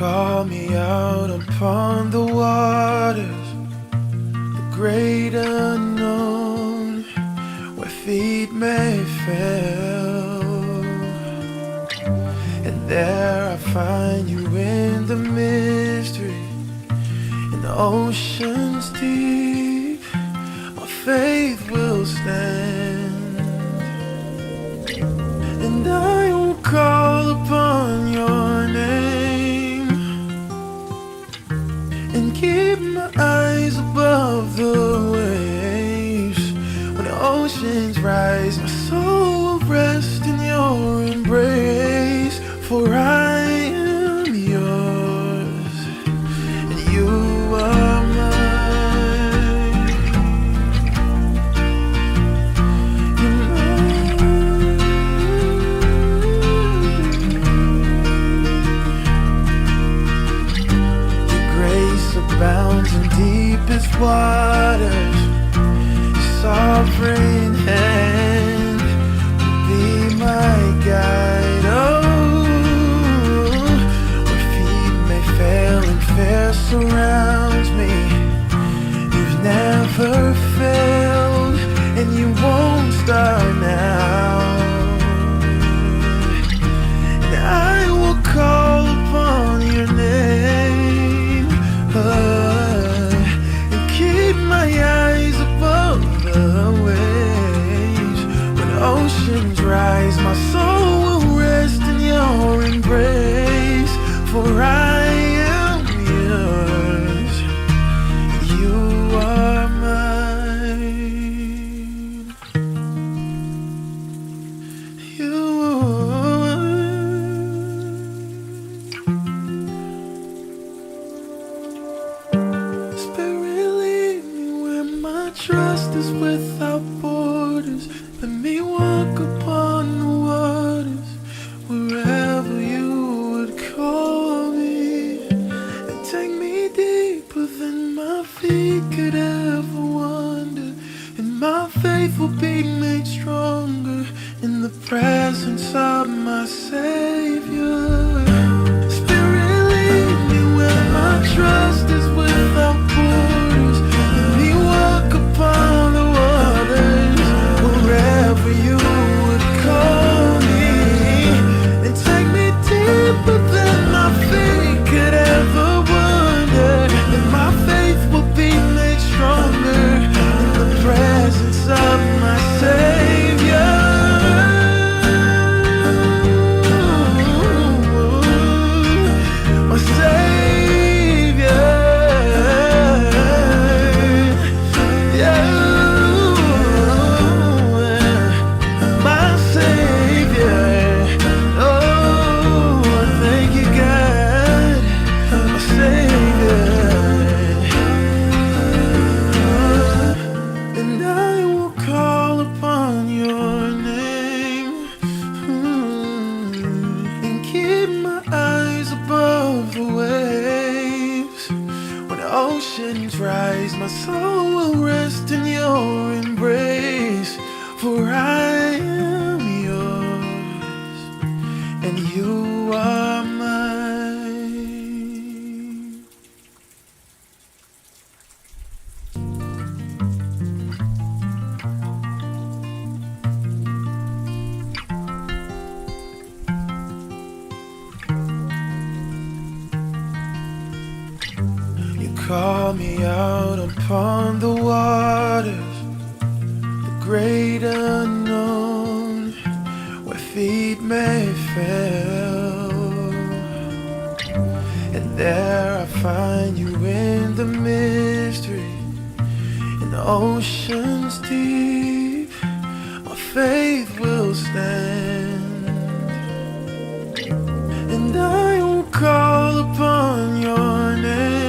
Call me out upon the waters, the great unknown, where feet may fail. And there I find you in the mystery, in the oceans deep. My faith will stand, and I will call upon your name, and keep my eyes above the waves. When the oceans rise, my soul will rest in your embrace. For I am yours, and you are mine. You're mine. Your grace abounds in deepest waters. Your sovereign hand will be my guide. Oh, fear surrounds me. You've never failed, and you won't start now. And I will call upon your name, and keep my eyes above the waves. When oceans rise, my soul will rest in your embrace. For I trust is without borders. Let me walk upon the waters, wherever you would call me, and take me deeper than my feet could ever wander. And my faith will be made stronger in the presence of my Savior. Spirit, lead me where my trust is without borders. Let me walk upon the waters, wherever you would call me, and take me deeper than my feet could ever wander. And my faith will be made stronger in the presence of my Savior. My Savior. Oceans rise, my soul will rest in your embrace. For I am yours, and you are mine. Call me out upon the waters, the great unknown, where feet may fail. And there I find you in the mystery, in the oceans deep. My faith will stand, and I will call upon your name,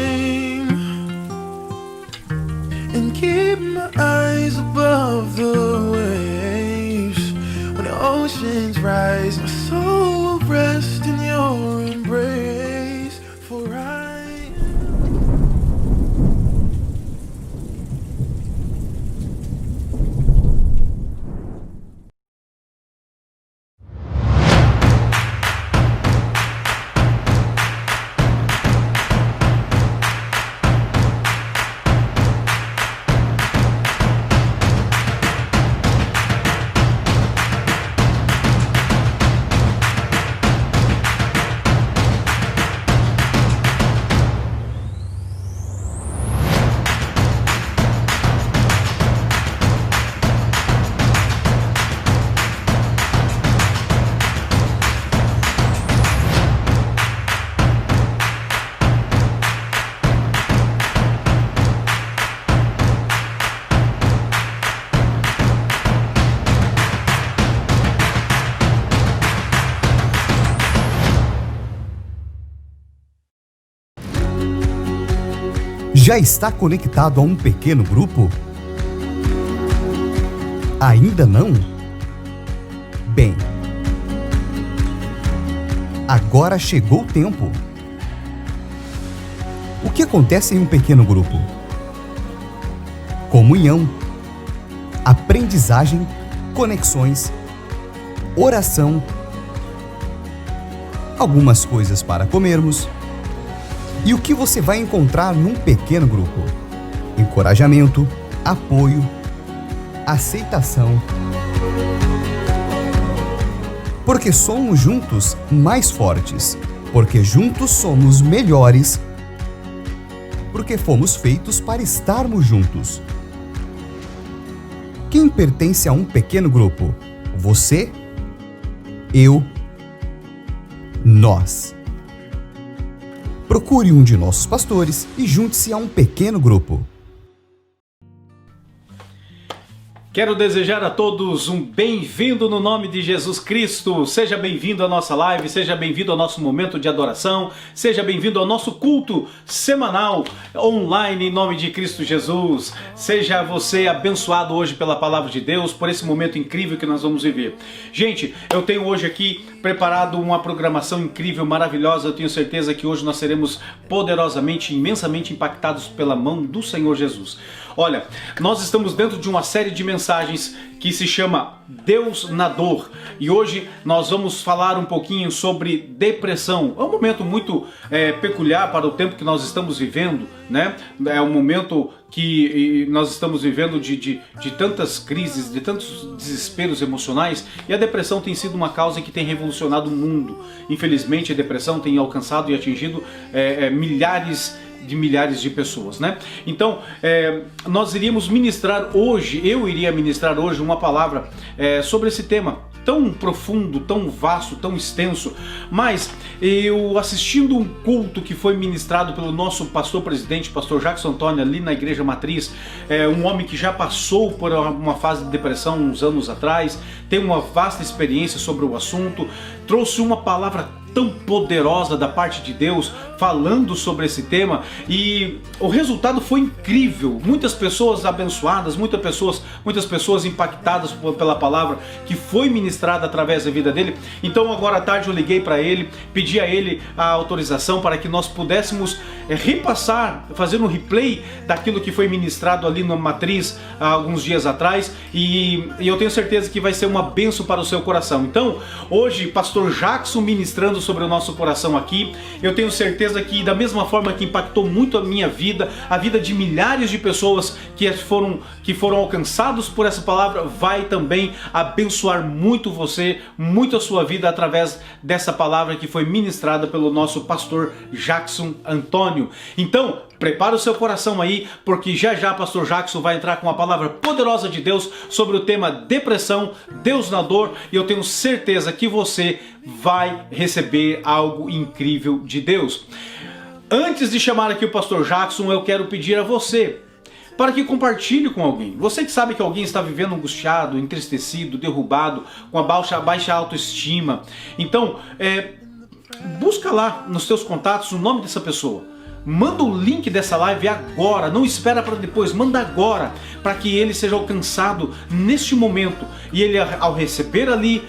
and keep my eyes above the waves. When the oceans rise, my soul will rest in your embrace. For I Já está conectado a um pequeno grupo? Ainda não? Bem, agora chegou o tempo. O que acontece em um pequeno grupo? Comunhão, aprendizagem, conexões, oração, algumas coisas para comermos. E o que você vai encontrar num pequeno grupo? Encorajamento, apoio, aceitação. Porque somos juntos mais fortes. Porque juntos somos melhores. Porque fomos feitos para estarmos juntos. Quem pertence a um pequeno grupo? Você? Eu? Nós. Procure um de nossos pastores e junte-se a um pequeno grupo. Quero desejar a todos um bem-vindo no nome de Jesus Cristo. Seja bem-vindo à nossa live, seja bem-vindo ao nosso momento de adoração, seja bem-vindo ao nosso culto semanal online em nome de Cristo Jesus. Seja você abençoado hoje pela palavra de Deus, por esse momento incrível que nós vamos viver. Gente, eu tenho hoje aqui preparado uma programação incrível, maravilhosa. Eu tenho certeza que hoje nós seremos poderosamente, imensamente impactados pela mão do Senhor Jesus. Olha, nós estamos dentro de uma série de mensagens que se chama Deus na Dor. E hoje nós vamos falar um pouquinho sobre depressão. É um momento muito peculiar para o tempo que nós estamos vivendo, né? É um momento que nós estamos vivendo de tantas crises, de tantos desesperos emocionais, e a depressão tem sido uma causa que tem revolucionado o mundo. Infelizmente a depressão tem alcançado e atingido milhares de pessoas, né? Então, nós iríamos ministrar hoje, eu iria ministrar hoje uma palavra sobre esse tema tão profundo, tão vasto, tão extenso, mas eu assistindo um culto que foi ministrado pelo nosso pastor presidente, pastor Jackson Antônio, ali na Igreja Matriz, um homem que já passou por uma fase de depressão uns anos atrás, tem uma vasta experiência sobre o assunto, trouxe uma palavra tão poderosa da parte de Deus falando sobre esse tema, e o resultado foi incrível. Muitas pessoas abençoadas, muitas pessoas impactadas pela palavra que foi ministrada através da vida dele. Então agora à tarde eu liguei para ele, pedi a ele a autorização para que nós pudéssemos repassar, fazer um replay daquilo que foi ministrado ali na Matriz há alguns dias atrás, e eu tenho certeza que vai ser uma bênção para o seu coração. Então hoje pastor Jackson ministrando sobre o nosso coração aqui, eu tenho certeza que da mesma forma que impactou muito a minha vida, a vida de milhares de pessoas que foram alcançados por essa palavra, vai também abençoar muito você, muito a sua vida através dessa palavra que foi ministrada pelo nosso pastor Jackson Antônio. Então, prepara o seu coração aí, porque já já pastor Jackson vai entrar com uma palavra poderosa de Deus sobre o tema depressão, Deus na dor, e eu tenho certeza que você vai receber algo incrível de Deus. Antes de chamar aqui o pastor Jackson, eu quero pedir a você para que compartilhe com alguém. Você que sabe que alguém está vivendo angustiado, entristecido, derrubado, com a baixa autoestima. Então, busca lá nos seus contatos o nome dessa pessoa. Manda o link dessa live agora, não espera para depois, manda agora, para que ele seja alcançado neste momento. E ele, ao receber ali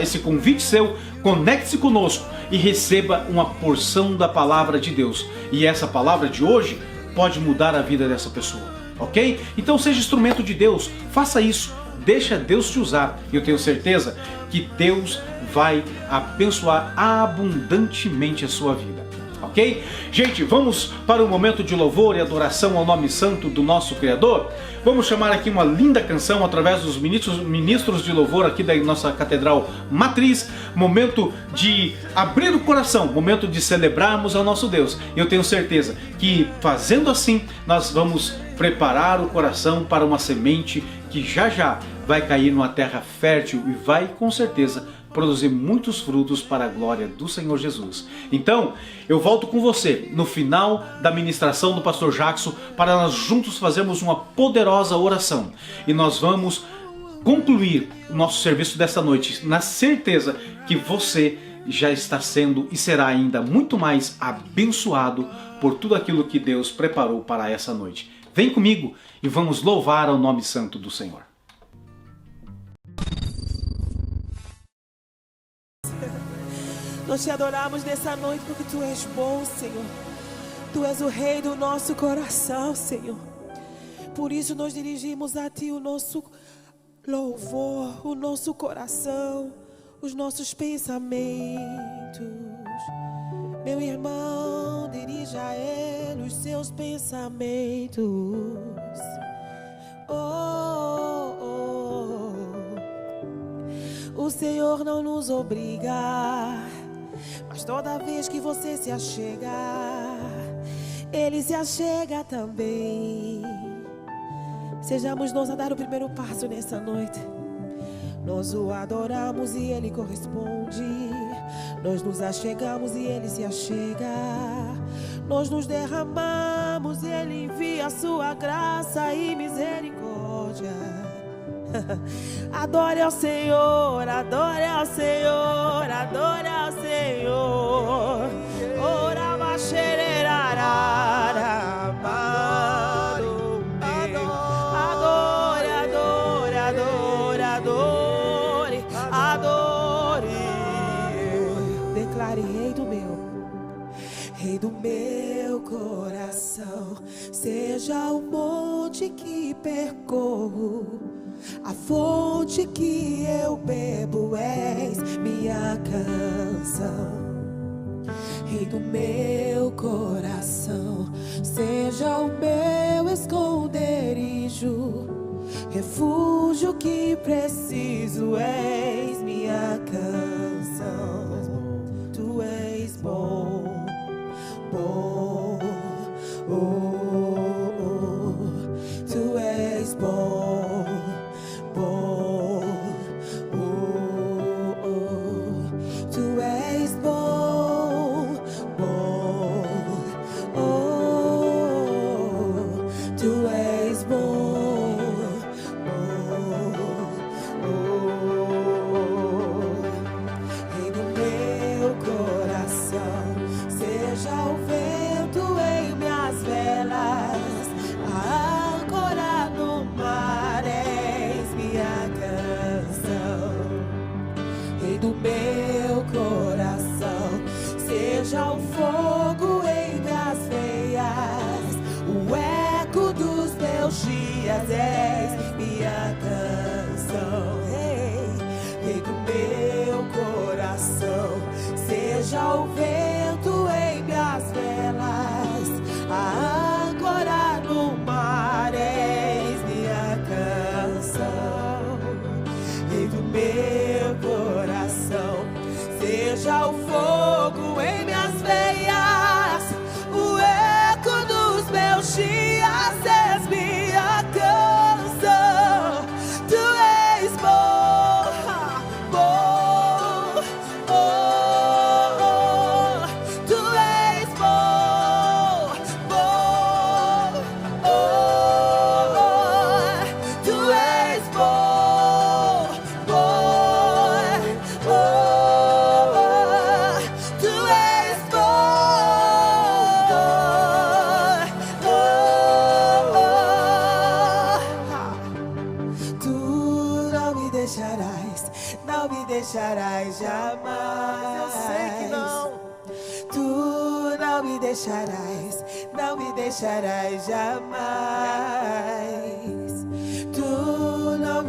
esse convite seu, conecte-se conosco e receba uma porção da palavra de Deus. E essa palavra de hoje pode mudar a vida dessa pessoa, ok? Então seja instrumento de Deus, faça isso, deixa Deus te usar. E eu tenho certeza que Deus vai abençoar abundantemente a sua vida. Ok? Gente, vamos para um momento de louvor e adoração ao nome santo do nosso Criador. Vamos chamar aqui uma linda canção através dos ministros de louvor aqui da nossa Catedral Matriz. Momento de abrir o coração, momento de celebrarmos ao nosso Deus. E eu tenho certeza que fazendo assim, nós vamos preparar o coração para uma semente que já já vai cair numa terra fértil e vai com certeza produzir muitos frutos para a glória do Senhor Jesus. Então, eu volto com você no final da ministração do pastor Jackson para nós juntos fazermos uma poderosa oração. E nós vamos concluir o nosso serviço desta noite na certeza que você já está sendo e será ainda muito mais abençoado por tudo aquilo que Deus preparou para essa noite. Vem comigo e vamos louvar ao nome santo do Senhor. Nós te adoramos nessa noite porque Tu és bom, Senhor. Tu és o Rei do nosso coração, Senhor. Por isso nós dirigimos a Ti o nosso louvor, o nosso coração, os nossos pensamentos. Meu irmão, dirija a Ele os seus pensamentos. O Senhor não nos obriga, mas toda vez que você se achega, Ele se achega também. Sejamos nós a dar o primeiro passo nessa noite. Nós o adoramos e Ele corresponde. Nós nos achegamos e Ele se achega. Nós nos derramamos e Ele envia a sua graça e misericórdia. Adore ao Senhor, adore ao Senhor, adore ao Senhor. Ora machererarara, amado meu. Adore, adore, adore, adore, adore. Declare Rei do meu coração. Seja o monte que percorro, a fonte que eu bebo, és minha canção. Rei do meu coração, seja o meu esconderijo, refúgio que preciso, és minha canção. Tu és bom, bom, oh, oh. Tu és bom, bom, oh, oh. Tu és bom, bom, oh. Tu és bom, bom, oh. Rei do meu coração, seja o vento em minhas velas, a âncora no mar, és minha canção. Rei do meu coração, seja o fogo em minhas veias, o eco dos meus dias, és minha canção. Rei do meu coração, seja o vento em minhas velas, a âncora no mar, és minha canção. Rei do meu coração, seja o fogo em minhas veias, o eco dos meus dias, és minha canção. Tu és bom, bom, oh, oh. Tu és bom, bom, oh, oh. Tu és bom, bom, oh, oh. Tu és bom, oh, oh. Tu não me deixarás jamais. Eu sei que não. Tu não me deixarás jamais. Tu não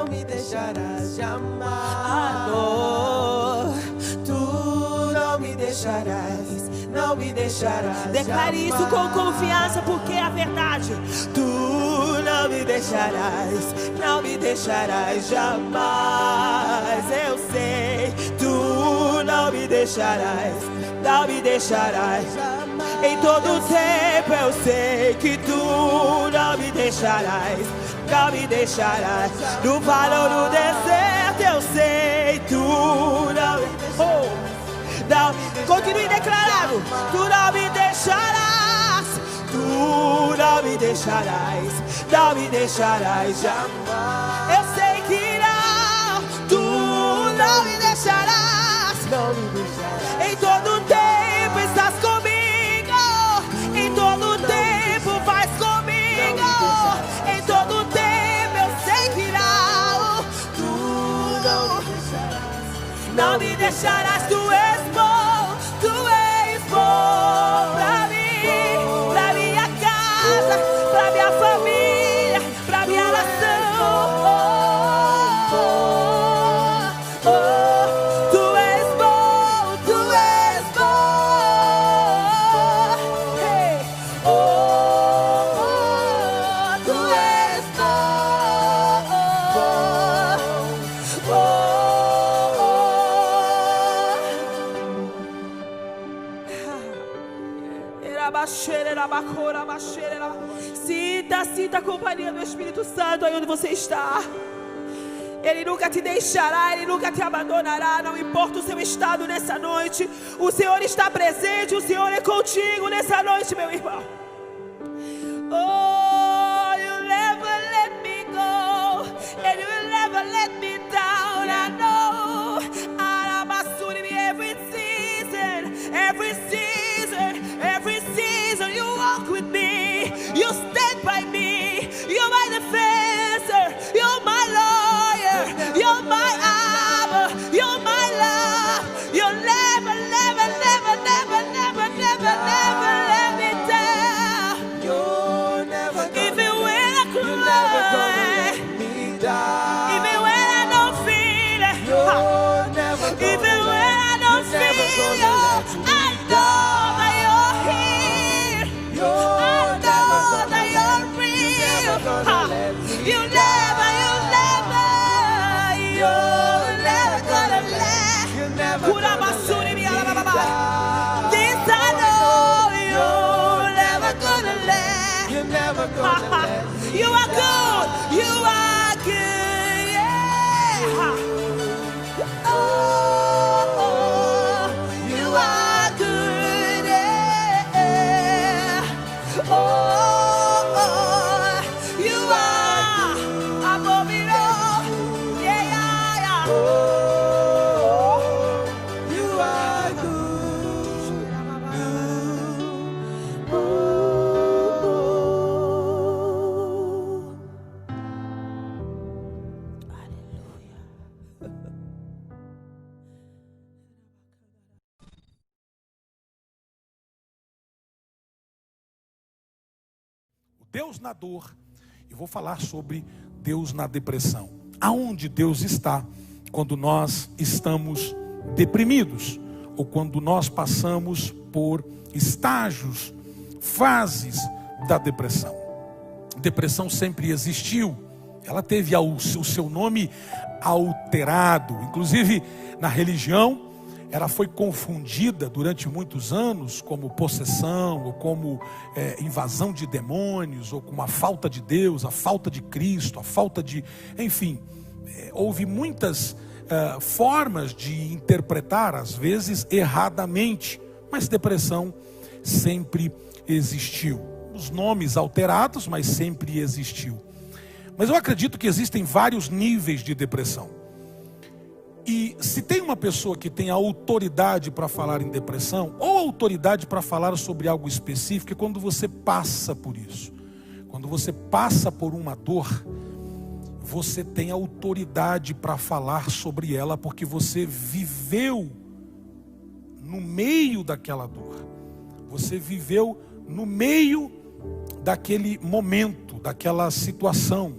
me deixarás jamais. Amor, tu não me deixarás. Declare isso com confiança, porque é a verdade. Tu não me deixarás jamais. Eu sei, tu não me deixarás. Em todo tempo eu sei que tu não me deixarás. No vale ou no deserto eu sei, tu não me deixarás. Não, continue declarando. Tu não me deixarás. Tu não me deixarás jamais. Eu sei que não. Tu não me deixarás. não me deixarás. Em todo tempo estás comigo, em todo tempo vais comigo, em todo tempo eu sei que irá. Tu não me deixarás, tu és bom, tu és bom pra mim, pra minha casa, pra minha família, pra minha nação. Tu és bom, tu és bom. Hey. Tu és bom. Sinta a companhia do Espírito Santo aí onde você está. Ele nunca te deixará, Ele nunca te abandonará. Não importa o seu estado nessa noite, o Senhor está presente, o Senhor é contigo nessa noite, meu irmão. Oh, you never let me go, and you will never let me down. I know, every season you walk with me, you stand by me, you're my defender, you're my lawyer, you're my armor, you're my love. You'll never, never, never, never, never, never, never let me down. You're never gonna, even when I cry, you're never gonna let me down. Even when I don't feel it, you're never gonna, even when I don't feel it, I know that you're here. I know that you're real. You're never gonna let. Kurabasuri mi alababa. This I know you're never gonna let. You're never gonna let. You are good. You are good. Yeah. Oh, you are good. Yeah. Oh, you are above it all. Yeah, yeah, yeah. You are good. Deus na dor. Eu vou falar sobre Deus na depressão. Aonde Deus está quando nós estamos deprimidos, ou quando nós passamos por estágios, fases da depressão. Depressão sempre existiu. Ela teve o seu nome alterado. Inclusive na religião, ela foi confundida durante muitos anos como possessão, ou como invasão de demônios, ou como a falta de Deus, a falta de Cristo, a falta de... Enfim, houve muitas formas de interpretar, às vezes erradamente, mas depressão sempre existiu. Os nomes alterados, mas sempre existiu. Mas eu acredito que existem vários níveis de depressão. E se tem uma pessoa que tem autoridade para falar em depressão, ou autoridade para falar sobre algo específico, é quando você passa por isso. Quando você passa por uma dor, você tem autoridade para falar sobre ela, porque você viveu no meio daquela dor. Você viveu no meio daquele momento, daquela situação.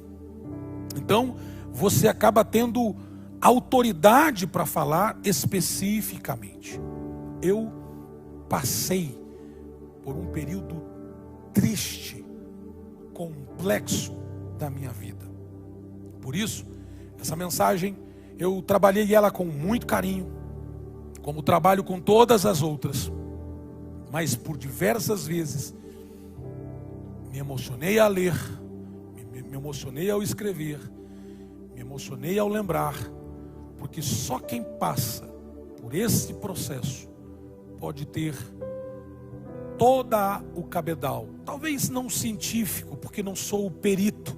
Então, você acaba tendo autoridade para falar especificamente. Eu passei por um período triste, complexo da minha vida. Por isso, essa mensagem, eu trabalhei ela com muito carinho, como trabalho com todas as outras, mas por diversas vezes me emocionei a ler, me emocionei ao escrever, me emocionei ao lembrar, porque só quem passa por esse processo pode ter toda o cabedal, talvez não científico, porque não sou o perito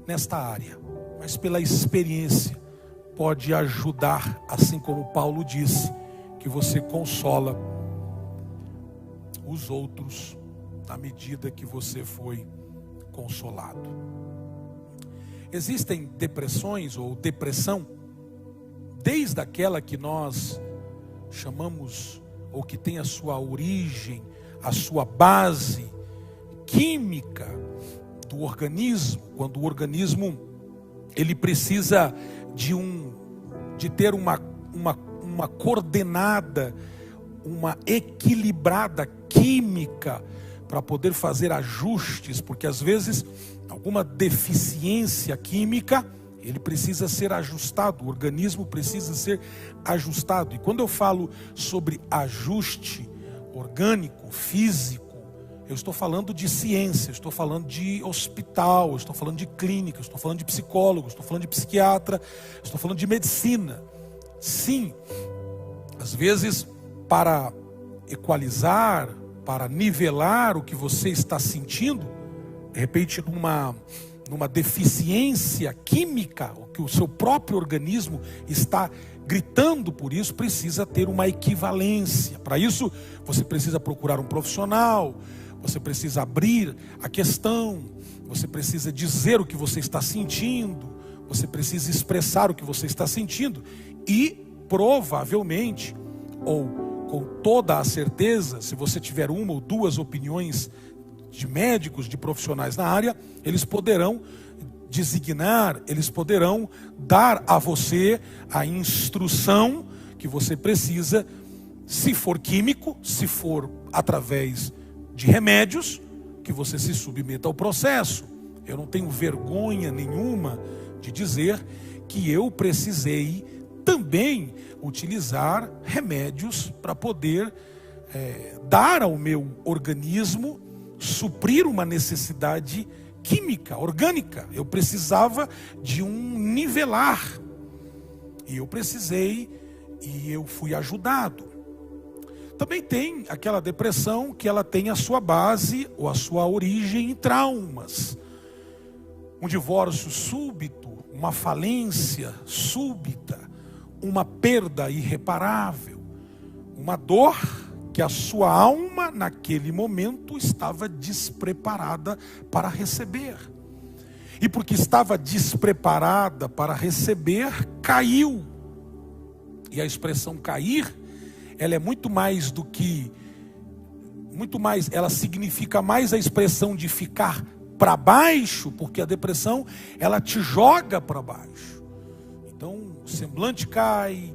nesta área, mas pela experiência, pode ajudar, assim como Paulo disse, que você consola os outros na medida que você foi consolado. Existem depressões ou depressão, desde aquela que nós chamamos, ou que tem a sua origem, a sua base química do organismo, quando o organismo ele precisa de ter uma coordenada, uma equilibrada química para poder fazer ajustes, porque às vezes alguma deficiência química, ele precisa ser ajustado, o organismo precisa ser ajustado. E quando eu falo sobre ajuste orgânico, físico, eu estou falando de ciência, estou falando de hospital, estou falando de clínica, estou falando de psicólogo, estou falando de psiquiatra, estou falando de medicina. Sim, às vezes para equalizar, para nivelar o que você está sentindo, de repente numa deficiência química, o que o seu próprio organismo está gritando por isso, precisa ter uma equivalência. Para isso, você precisa procurar um profissional, você precisa abrir a questão, você precisa dizer o que você está sentindo, você precisa expressar o que você está sentindo e provavelmente, ou com toda a certeza, se você tiver uma ou duas opiniões de médicos, de profissionais na área, eles poderão designar, eles poderão dar a você a instrução que você precisa, se for químico, se for através de remédios, que você se submeta ao processo. Eu não tenho vergonha nenhuma de dizer que eu precisei também utilizar remédios para poder dar ao meu organismo, suprir uma necessidade química, orgânica. Eu precisava de um nivelar. E eu precisei e eu fui ajudado. Também tem aquela depressão que ela tem a sua base ou a sua origem em traumas. Um divórcio súbito, uma falência súbita, uma perda irreparável, uma dor que a sua alma naquele momento estava despreparada para receber. E porque estava despreparada para receber, caiu. E a expressão cair, ela é muito mais do que, ela significa mais a expressão de ficar para baixo, porque a depressão, ela te joga para baixo. Então, o semblante cai,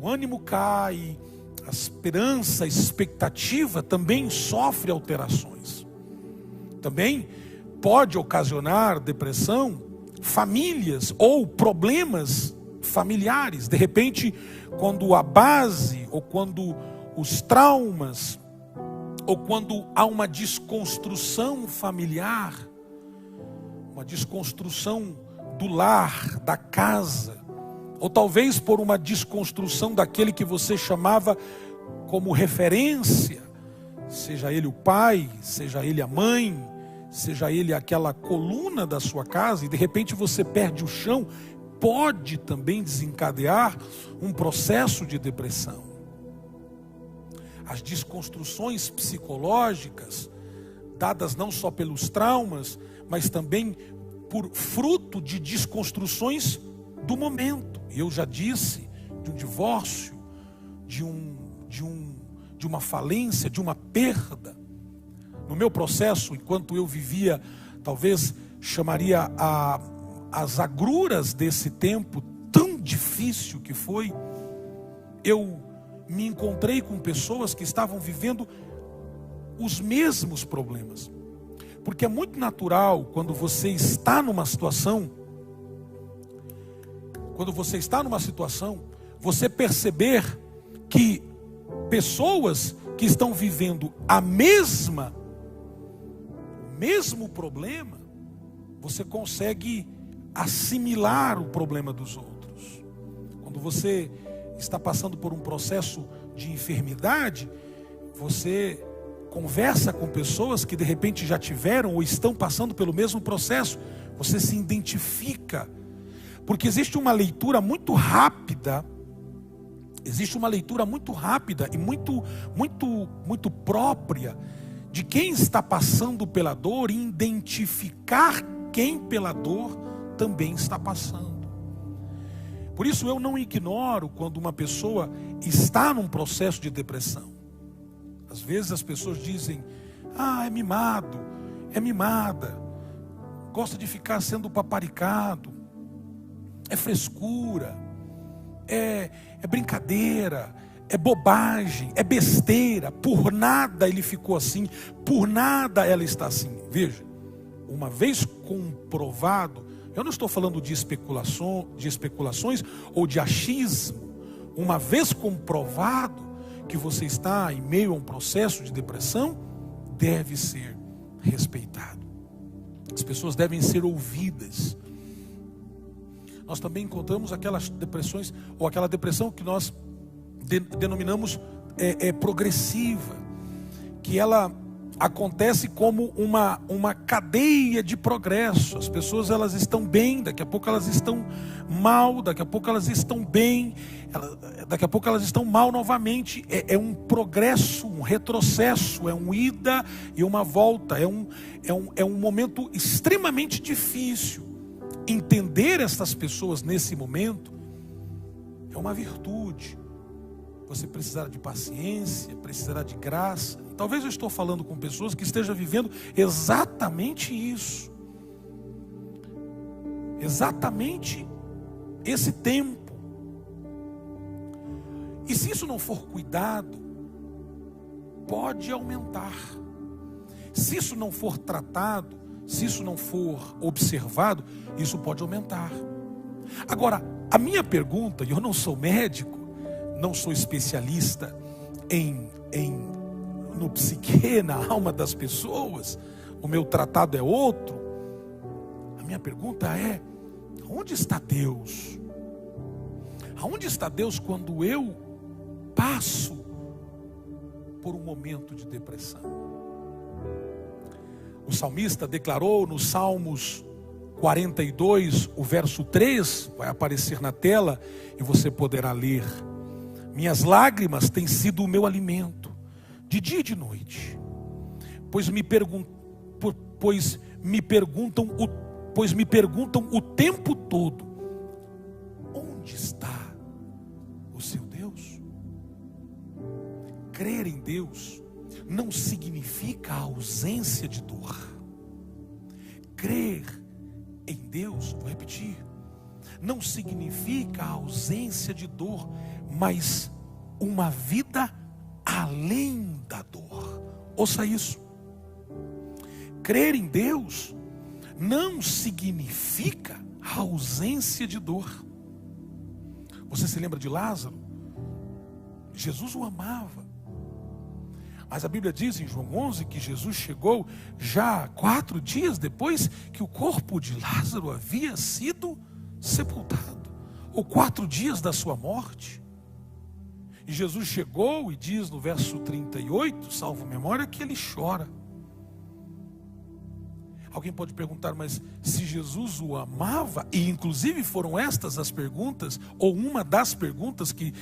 o ânimo cai, a esperança, a expectativa também sofre alterações. Também pode ocasionar depressão, famílias ou problemas familiares. De repente, quando a base, ou quando os traumas, ou quando há uma desconstrução familiar, uma desconstrução do lar, da casa, ou talvez por uma desconstrução daquele que você chamava como referência, seja ele o pai, seja ele a mãe, seja ele aquela coluna da sua casa, e de repente você perde o chão, pode também desencadear um processo de depressão. As desconstruções psicológicas, dadas não só pelos traumas, mas também por fruto de desconstruções do momento. E eu já disse de um divórcio, de uma falência, de uma perda. No meu processo, enquanto eu vivia, talvez chamaria as agruras desse tempo tão difícil que foi, eu me encontrei com pessoas que estavam vivendo os mesmos problemas. Porque é muito natural quando você está numa situação, você perceber que pessoas que estão vivendo o mesmo problema, você consegue assimilar o problema dos outros. Quando você está passando por um processo de enfermidade, você conversa com pessoas que de repente já tiveram ou estão passando pelo mesmo processo, você se identifica, Porque existe uma leitura muito rápida e muito própria de quem está passando pela dor e identificar quem pela dor também está passando. Por isso eu não ignoro quando uma pessoa está num processo de depressão. Às vezes as pessoas dizem: é mimado, é mimada, gosta de ficar sendo paparicado, é frescura, é brincadeira, é bobagem, é besteira, por nada ele ficou assim, por nada ela está assim. Veja, uma vez comprovado, eu não estou falando de especulações ou de achismo, uma vez comprovado que você está em meio a um processo de depressão, deve ser respeitado. As pessoas devem ser ouvidas. Nós também encontramos aquelas depressões, ou aquela depressão que nós denominamos progressiva, que ela acontece como uma cadeia de progresso. As pessoas, elas estão bem, daqui a pouco elas estão mal, daqui a pouco elas estão bem, daqui a pouco elas estão mal novamente. É um progresso, um retrocesso, é um ida e uma volta, é um momento extremamente difícil. Entender essas pessoas nesse momento é uma virtude. Você precisará de paciência, precisará de graça. Talvez eu estou falando com pessoas que estejam vivendo exatamente isso. Exatamente esse tempo. E se isso não for cuidado, pode aumentar. Se isso não for tratado, se isso não for observado, isso pode aumentar. Agora, a minha pergunta, e eu não sou médico, não sou especialista no psique, na alma das pessoas, o meu tratado é outro. A minha pergunta é: onde está Deus? Aonde está Deus quando eu passo por um momento de depressão? O salmista declarou nos Salmos 42, o verso 3, vai aparecer na tela e você poderá ler: minhas lágrimas têm sido o meu alimento, de dia e de noite, pois me perguntam o tempo todo: onde está o seu Deus? Crer em Deus não significa a ausência de dor. Crer em Deus, vou repetir, não significa a ausência de dor, mas uma vida além da dor. Ouça isso. Crer em Deus não significa a ausência de dor. Você se lembra de Lázaro? Jesus o amava. Mas a Bíblia diz em João 11 que Jesus chegou já 4 dias depois que o corpo de Lázaro havia sido sepultado, ou 4 dias da sua morte. E Jesus chegou e diz no verso 38, salvo memória, que ele chora. Alguém pode perguntar: mas se Jesus o amava, e inclusive foram estas as perguntas, ou uma das perguntas que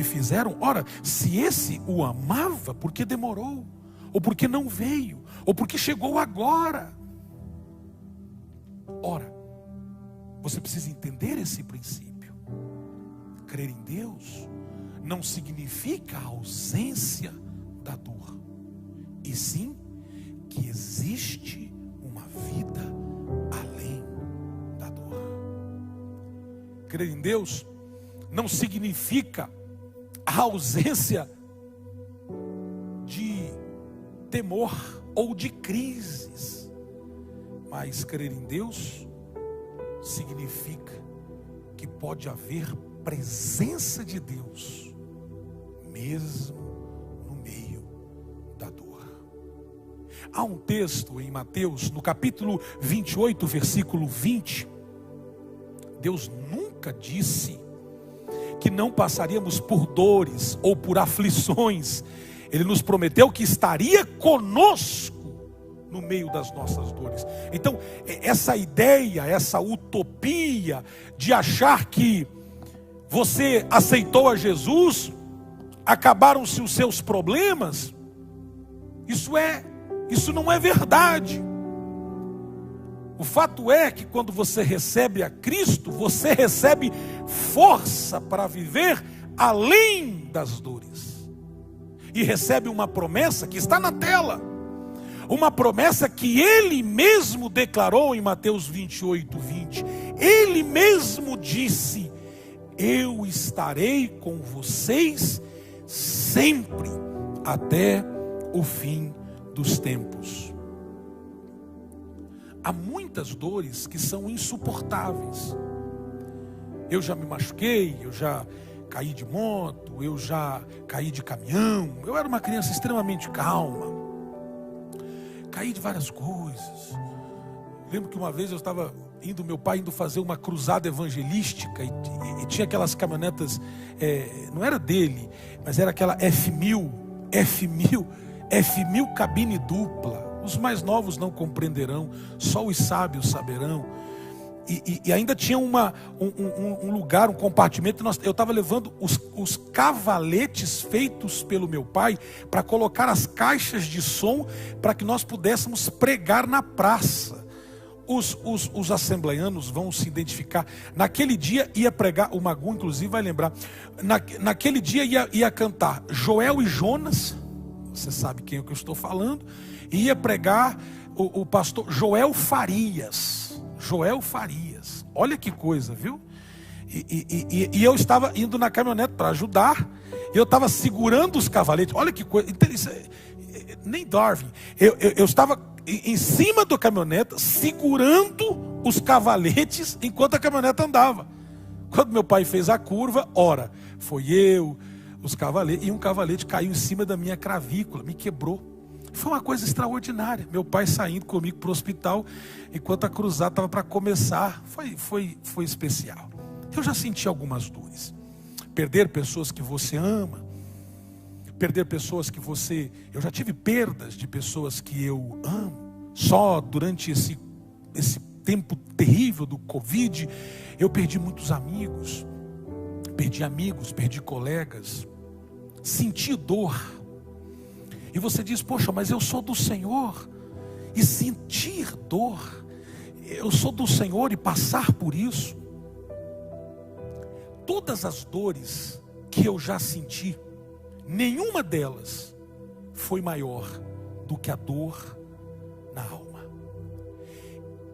fizeram: ora, se esse o amava, por que demorou? Ou por que não veio? Ou por que chegou agora? Ora, você precisa entender esse princípio. Crer em Deus não significa a ausência da dor, e sim que existe uma vida além da dor. Crer em Deus não significa a ausência de temor ou de crises, mas crer em Deus significa que pode haver presença de Deus mesmo no meio da dor. Há um texto em Mateus, no capítulo 28, versículo 20. Deus nunca disse que não passaríamos por dores ou por aflições. Ele nos prometeu que estaria conosco no meio das nossas dores. Então, essa ideia, essa utopia de achar que você aceitou a Jesus, acabaram-se os seus problemas, isso não é verdade. O fato é que quando você recebe a Cristo, você recebe força para viver além das dores. E recebe uma promessa que está na tela. Uma promessa que Ele mesmo declarou em Mateus 28:20. Ele mesmo disse: eu estarei com vocês sempre, até o fim dos tempos. Há muitas dores que são insuportáveis. Eu já me machuquei, eu já caí de moto, eu já caí de caminhão. Eu era uma criança extremamente calma. Caí de várias coisas. Lembro que uma vez eu estava meu pai indo fazer uma cruzada evangelística e tinha aquelas caminhonetas, não era dele, mas era aquela F1000 cabine dupla. Os mais novos não compreenderão, só os sábios saberão. E ainda tinha um lugar, um compartimento. Eu estava levando os cavaletes feitos pelo meu pai para colocar as caixas de som para que nós pudéssemos pregar na praça. Os assembleianos vão se identificar. Naquele dia ia pregar, o Magu inclusive vai lembrar, naquele dia ia cantar Joel e Jonas, você sabe quem é que eu estou falando, e ia pregar o pastor Joel Farias. Olha que coisa, viu? E eu estava indo na caminhonete para ajudar, e eu estava segurando os cavaletes. Olha que coisa, nem Darwin, eu estava em cima da caminhonete, segurando os cavaletes enquanto a caminhonete andava. Quando meu pai fez a curva, foi eu, os cavaletes, e um cavalete caiu em cima da minha clavícula, me quebrou. Foi uma coisa extraordinária. Meu pai saindo comigo para o hospital, enquanto a cruzada estava para começar. Foi especial. Eu já senti algumas dores. Perder pessoas que você ama, perder pessoas que você... Eu já tive perdas de pessoas que eu amo. Só durante esse tempo terrível do Covid, eu perdi muitos amigos. Perdi colegas. Senti dor. E você diz: poxa, mas eu sou do Senhor. E sentir dor, eu sou do Senhor e passar por isso. Todas as dores que eu já senti, nenhuma delas foi maior do que a dor na alma.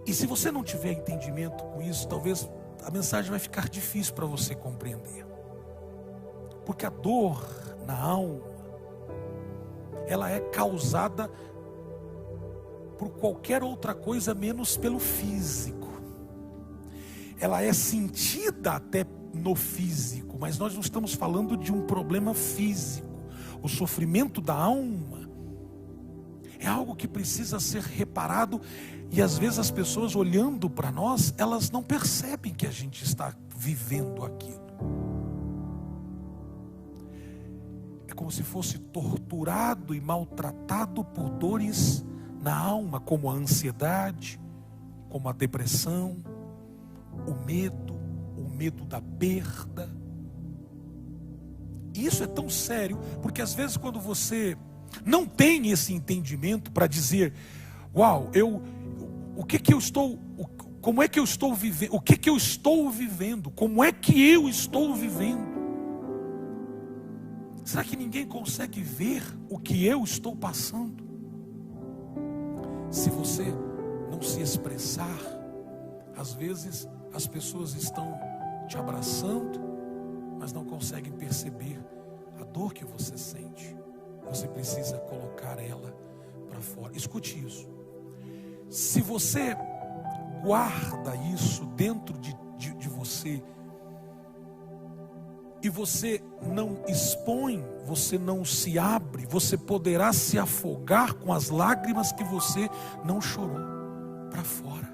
E se você não tiver entendimento com isso, talvez a mensagem vai ficar difícil para você compreender. Porque a dor na alma, ela é causada por qualquer outra coisa menos pelo físico. Ela é sentida até no físico, mas nós não estamos falando de um problema físico. O sofrimento da alma é algo que precisa ser reparado, e às vezes as pessoas olhando para nós, elas não percebem que a gente está vivendo aquilo. É como se fosse torturado e maltratado por dores na alma, como a ansiedade, como a depressão, o medo da perda. E isso é tão sério, porque às vezes quando você não tem esse entendimento para dizer: uau, como é que eu estou vivendo? O que eu estou vivendo? Como é que eu estou vivendo? Será que ninguém consegue ver o que eu estou passando? Se você não se expressar, às vezes as pessoas estão te abraçando, mas não conseguem perceber a dor que você sente. Você precisa colocar ela para fora. Escute isso. Se você guarda isso dentro de você, e você não expõe, você não se abre, você poderá se afogar com as lágrimas que você não chorou para fora.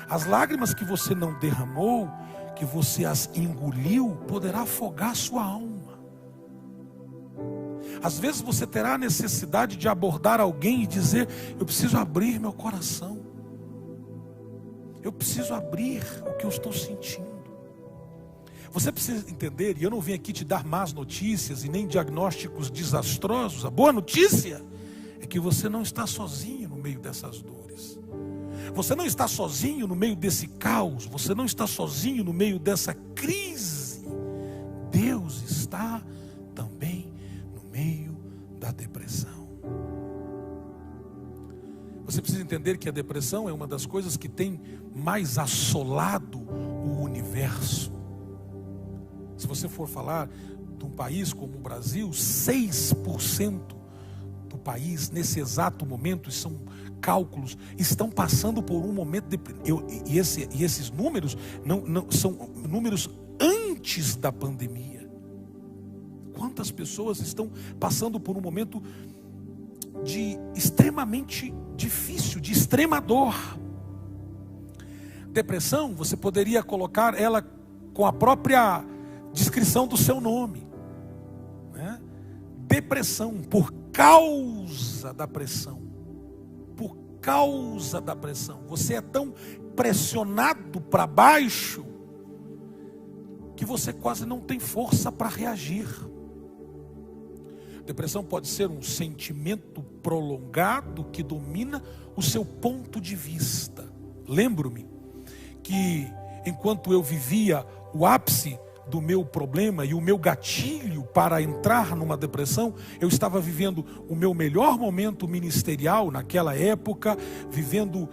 As lágrimas que você não derramou, que você as engoliu, poderá afogar a sua alma. Às vezes você terá a necessidade de abordar alguém e dizer: eu preciso abrir meu coração. Eu preciso abrir o que eu estou sentindo. Você precisa entender, e eu não venho aqui te dar más notícias e nem diagnósticos desastrosos. A boa notícia é que você não está sozinho no meio dessas dores. Você não está sozinho no meio desse caos. Você não está sozinho no meio dessa crise. Deus está também no meio da depressão. Você precisa entender que a depressão é uma das coisas que tem mais assolado o universo. Se você for falar de um país como o Brasil, 6% do país, nesse exato momento, são cálculos, estão passando por um momento de... E esses números não são números antes da pandemia. Quantas pessoas estão passando por um momento de extremamente difícil, de extrema dor? Depressão, você poderia colocar ela com a própria descrição do seu nome, né? Depressão, por causa da pressão. Por causa da pressão. Você é tão pressionado para baixo que você quase não tem força para reagir. Depressão pode ser um sentimento prolongado que domina o seu ponto de vista. Lembro-me que enquanto eu vivia o ápice do meu problema e o meu gatilho para entrar numa depressão, eu estava vivendo o meu melhor momento ministerial naquela época, vivendo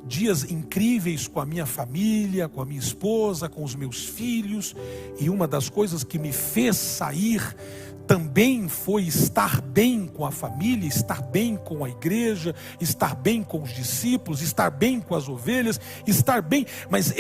dias incríveis com a minha família, com a minha esposa, com os meus filhos, e uma das coisas que me fez sair também foi estar bem com a família, estar bem com a igreja, estar bem com os discípulos, estar bem com as ovelhas, estar bem, mas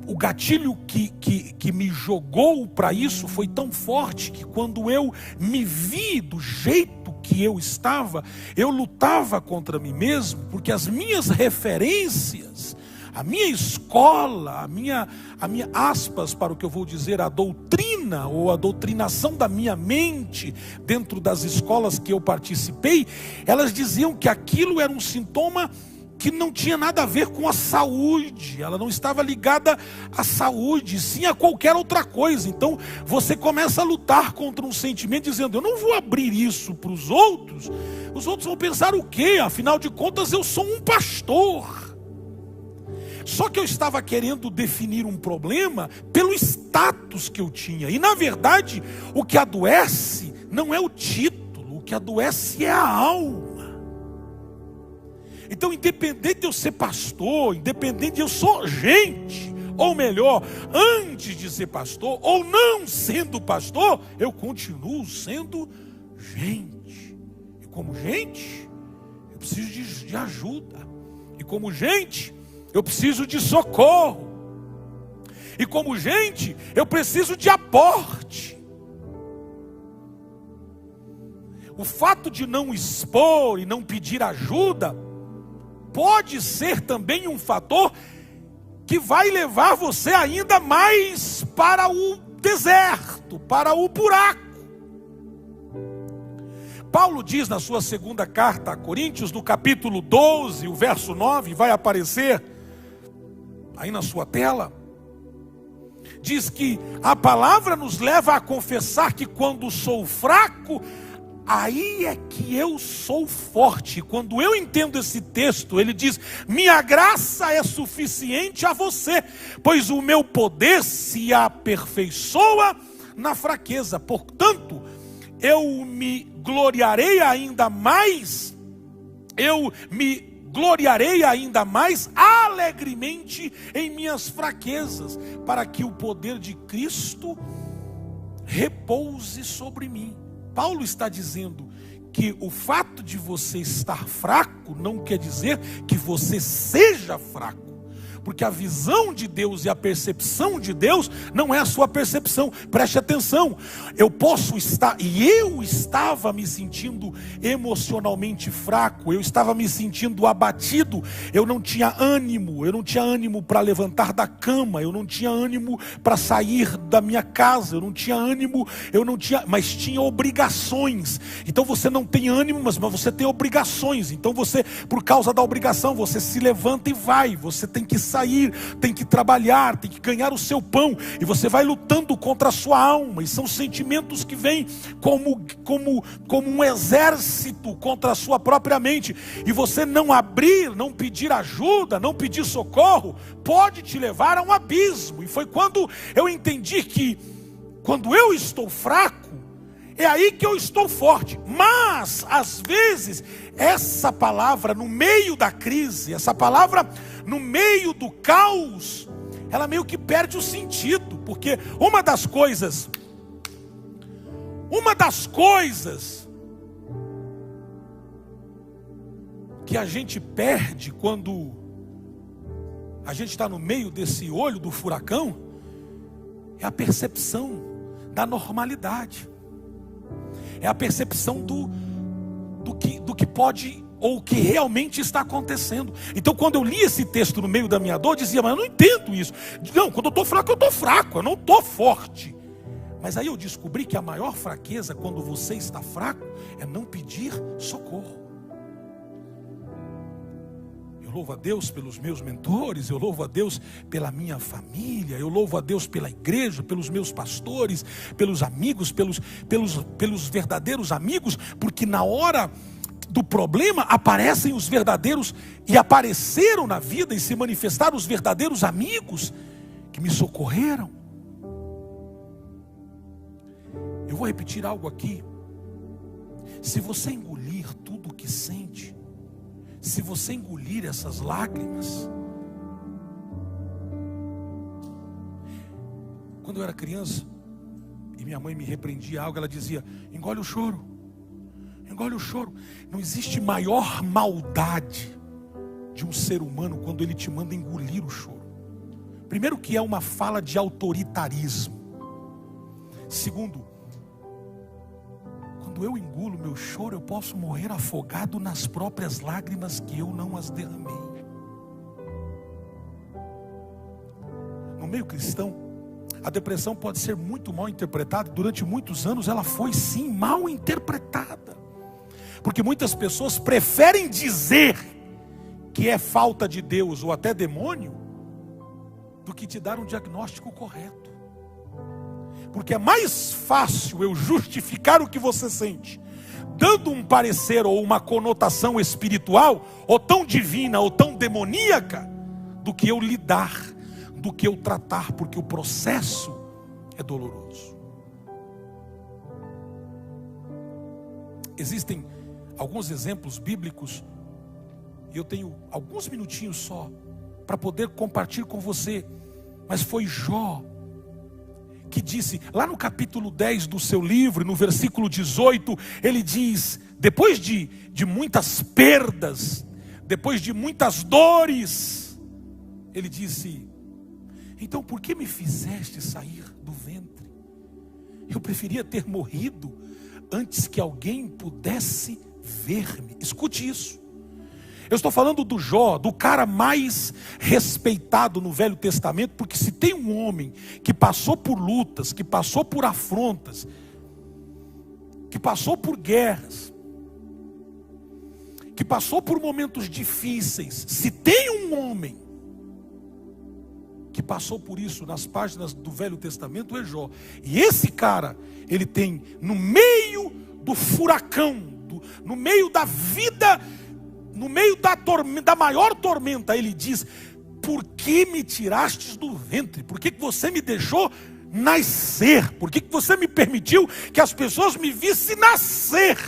o gatilho que me jogou para isso foi tão forte que quando eu me vi do jeito que eu estava, eu lutava contra mim mesmo, porque as minhas referências, a minha escola, a minha aspas para o que eu vou dizer, a doutrina ou a doutrinação da minha mente dentro das escolas que eu participei, elas diziam que aquilo era um sintoma que não tinha nada a ver com a saúde, ela não estava ligada à saúde, sim a qualquer outra coisa. Então você começa a lutar contra um sentimento dizendo: eu não vou abrir isso para os outros vão pensar o quê? Afinal de contas eu sou um pastor. Só que eu estava querendo definir um problema pelo status que eu tinha, e na verdade o que adoece não é o título, o que adoece é a alma. Então, independente de eu ser pastor, independente de eu sou gente, ou melhor, antes de ser pastor, ou não sendo pastor, eu continuo sendo gente. E como gente, eu preciso de ajuda. E como gente, eu preciso de socorro. E como gente, eu preciso de aporte. O fato de não expor e não pedir ajuda pode ser também um fator que vai levar você ainda mais para o deserto, para o buraco. Paulo diz na sua segunda carta a Coríntios, no capítulo 12, o verso 9, vai aparecer aí na sua tela, diz que a palavra nos leva a confessar que quando sou fraco, aí é que eu sou forte. Quando eu entendo esse texto, ele diz: minha graça é suficiente a você, pois o meu poder se aperfeiçoa na fraqueza. Portanto, eu me gloriarei ainda mais, alegremente em minhas fraquezas, para que o poder de Cristo repouse sobre mim. Paulo está dizendo que o fato de você estar fraco não quer dizer que você seja fraco, porque a visão de Deus e a percepção de Deus não é a sua percepção. Preste atenção, eu estava me sentindo emocionalmente fraco, eu estava me sentindo abatido, eu não tinha ânimo para levantar da cama, eu não tinha ânimo para sair da minha casa, mas tinha obrigações. Então você não tem ânimo, mas você tem obrigações. Então você, por causa da obrigação, você se levanta e vai. Você tem que sair, tem que trabalhar, tem que ganhar o seu pão, e você vai lutando contra a sua alma, e são sentimentos que vêm como um exército contra a sua própria mente, e você não abrir, não pedir ajuda, não pedir socorro, pode te levar a um abismo. E foi quando eu entendi que quando eu estou fraco, é aí que eu estou forte. Mas às vezes essa palavra no meio da crise, essa palavra no meio do caos, ela meio que perde o sentido, porque uma das coisas que a gente perde quando a gente está no meio desse olho do furacão é a percepção da normalidade, é a percepção do que pode ou o que realmente está acontecendo. Então, quando eu li esse texto no meio da minha dor, eu dizia, mas eu não entendo isso. Não, quando eu estou fraco, eu não estou forte. Mas aí eu descobri que a maior fraqueza quando você está fraco é não pedir socorro. Eu louvo a Deus pelos meus mentores, eu louvo a Deus pela minha família, eu louvo a Deus pela igreja, pelos meus pastores, pelos amigos, pelos verdadeiros amigos, porque na hora do problema aparecem os verdadeiros, e apareceram na vida e se manifestaram os verdadeiros amigos que me socorreram. Eu vou repetir algo aqui. Se você engolir tudo o que sente, se você engolir essas lágrimas. Quando eu era criança e minha mãe me repreendia algo, ela dizia, engole o choro. Engole o choro. Não existe maior maldade de um ser humano quando ele te manda engolir o choro. Primeiro, que é uma fala de autoritarismo. Segundo, quando eu engulo meu choro, eu posso morrer afogado nas próprias lágrimas que eu não as derramei. No meio cristão, a depressão pode ser muito mal interpretada. Durante muitos anos ela foi sim mal interpretada, porque muitas pessoas preferem dizer que é falta de Deus ou até demônio do que te dar um diagnóstico correto. Porque é mais fácil eu justificar o que você sente dando um parecer ou uma conotação espiritual, ou tão divina ou tão demoníaca, do que eu lidar, do que eu tratar, porque o processo é doloroso. Existem alguns exemplos bíblicos, e eu tenho alguns minutinhos só para poder compartilhar com você, mas foi Jó que disse, lá no capítulo 10 do seu livro, no versículo 18, ele diz, depois de muitas perdas, depois de muitas dores, ele disse, então por que me fizeste sair do ventre? Eu preferia ter morrido antes que alguém pudesse ver-me. Escute isso. Eu estou falando do Jó, do cara mais respeitado no Velho Testamento, porque se tem um homem que passou por lutas, que passou por afrontas, que passou por guerras, que passou por momentos difíceis, se tem um homem que passou por isso nas páginas do Velho Testamento, é Jó. E esse cara, ele tem no meio do furacão, no meio da vida, no meio da maior tormenta, ele diz, por que me tirastes do ventre? Por que você me deixou nascer? Por que você me permitiu que as pessoas me vissem nascer?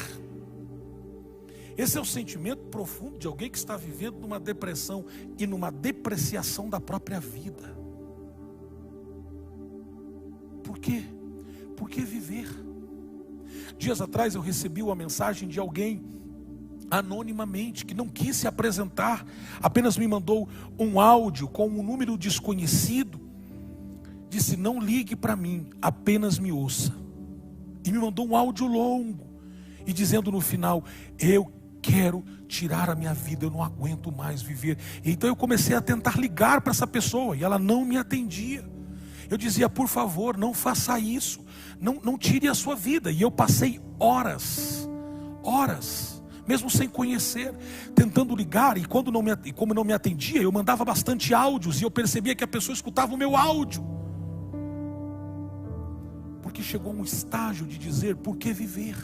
Esse é o sentimento profundo de alguém que está vivendo numa depressão e numa depreciação da própria vida. Por quê? Por que viver? Dias atrás eu recebi uma mensagem de alguém anonimamente, que não quis se apresentar, apenas me mandou um áudio com um número desconhecido. Disse: não ligue para mim, apenas me ouça. E me mandou um áudio longo, e dizendo no final: eu quero tirar a minha vida, eu não aguento mais viver. E então eu comecei a tentar ligar para essa pessoa, e ela não me atendia. Eu dizia: por favor, não faça isso, não tire a sua vida. E eu passei horas, mesmo sem conhecer, tentando ligar, e como não me atendia, eu mandava bastante áudios, e eu percebia que a pessoa escutava o meu áudio, porque chegou a um estágio de dizer: por que viver?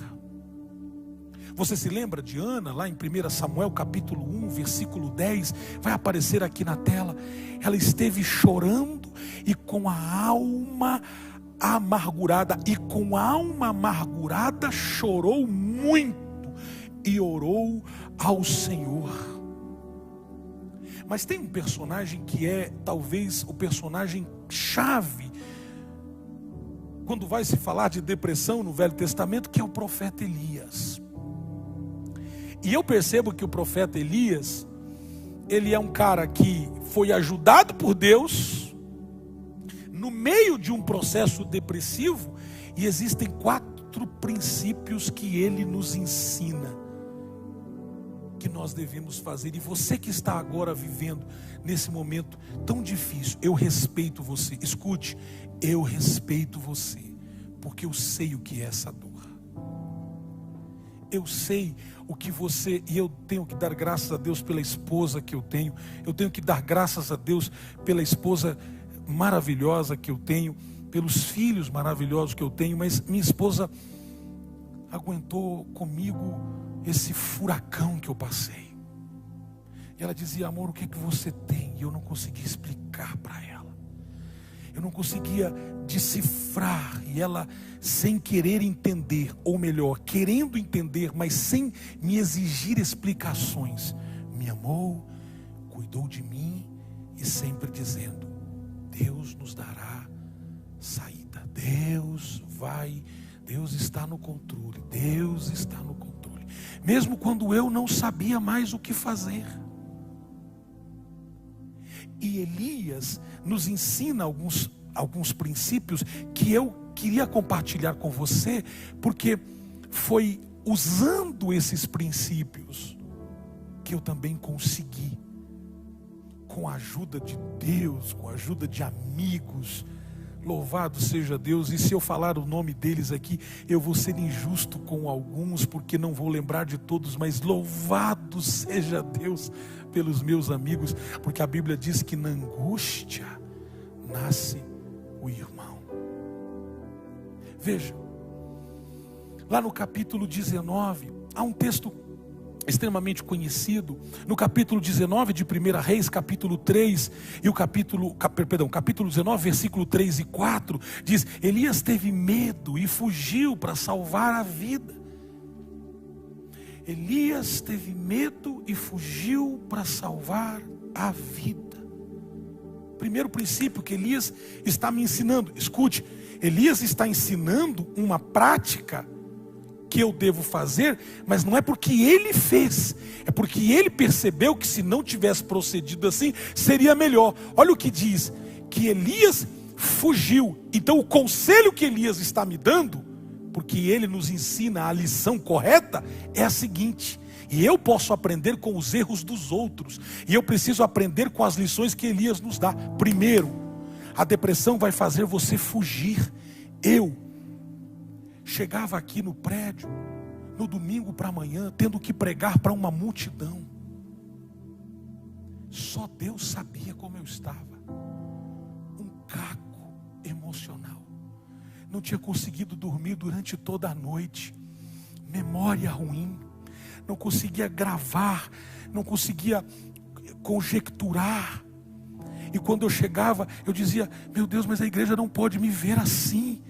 Você se lembra de Ana, lá em 1 Samuel capítulo 1, versículo 10, vai aparecer aqui na tela. Ela esteve chorando e com a alma amargurada, chorou muito e orou ao Senhor. Mas tem um personagem que é talvez o personagem chave quando vai se falar de depressão no Velho Testamento, que é o profeta Elias. E eu percebo que o profeta Elias, ele é um cara que foi ajudado por Deus no meio de um processo depressivo, e existem 4 princípios que ele nos ensina que nós devemos fazer. E você que está agora vivendo nesse momento tão difícil, eu respeito você. Escute, eu respeito você, porque eu sei o que é essa dor. Eu sei o que você, e eu tenho que dar graças a Deus pela esposa que eu tenho que dar graças a Deus pela esposa maravilhosa que eu tenho, pelos filhos maravilhosos que eu tenho. Mas minha esposa aguentou comigo esse furacão que eu passei. E ela dizia: amor, o que é que você tem? E eu não conseguia explicar para ela. Eu não conseguia decifrar, e ela, sem querer entender, ou melhor, querendo entender, mas sem me exigir explicações, me amou, cuidou de mim, e sempre dizendo: Deus nos dará saída, Deus está no controle, Deus está no controle, mesmo quando eu não sabia mais o que fazer. E Elias nos ensina alguns princípios que eu queria compartilhar com você, porque foi usando esses princípios que eu também consegui, com a ajuda de Deus, com a ajuda de amigos. Louvado seja Deus. E se eu falar o nome deles aqui, eu vou ser injusto com alguns, porque não vou lembrar de todos, mas louvado seja Deus pelos meus amigos, porque a Bíblia diz que na angústia nasce o irmão. Veja, lá no capítulo 19, há um texto extremamente conhecido, no capítulo 19 de 1 Reis, capítulo 3, e o capítulo 19, versículo 3 e 4, diz: Elias teve medo e fugiu para salvar a vida. Elias teve medo e fugiu para salvar a vida. Primeiro princípio que Elias está me ensinando, escute, Elias está ensinando uma prática que eu devo fazer, mas não é porque ele fez, é porque ele percebeu que se não tivesse procedido assim, seria melhor. Olha o que diz, que Elias fugiu. Então o conselho que Elias está me dando, porque ele nos ensina a lição correta, é a seguinte: e eu posso aprender com os erros dos outros, e eu preciso aprender com as lições que Elias nos dá. Primeiro, a depressão vai fazer você fugir. Eu chegava aqui no prédio, no domingo para amanhã, tendo que pregar para uma multidão. Só Deus sabia como eu estava. Um caco emocional. Não tinha conseguido dormir durante toda a noite. Memória ruim. Não conseguia gravar. Não conseguia conjecturar. E quando eu chegava, eu dizia: meu Deus, mas a igreja não pode me ver assim.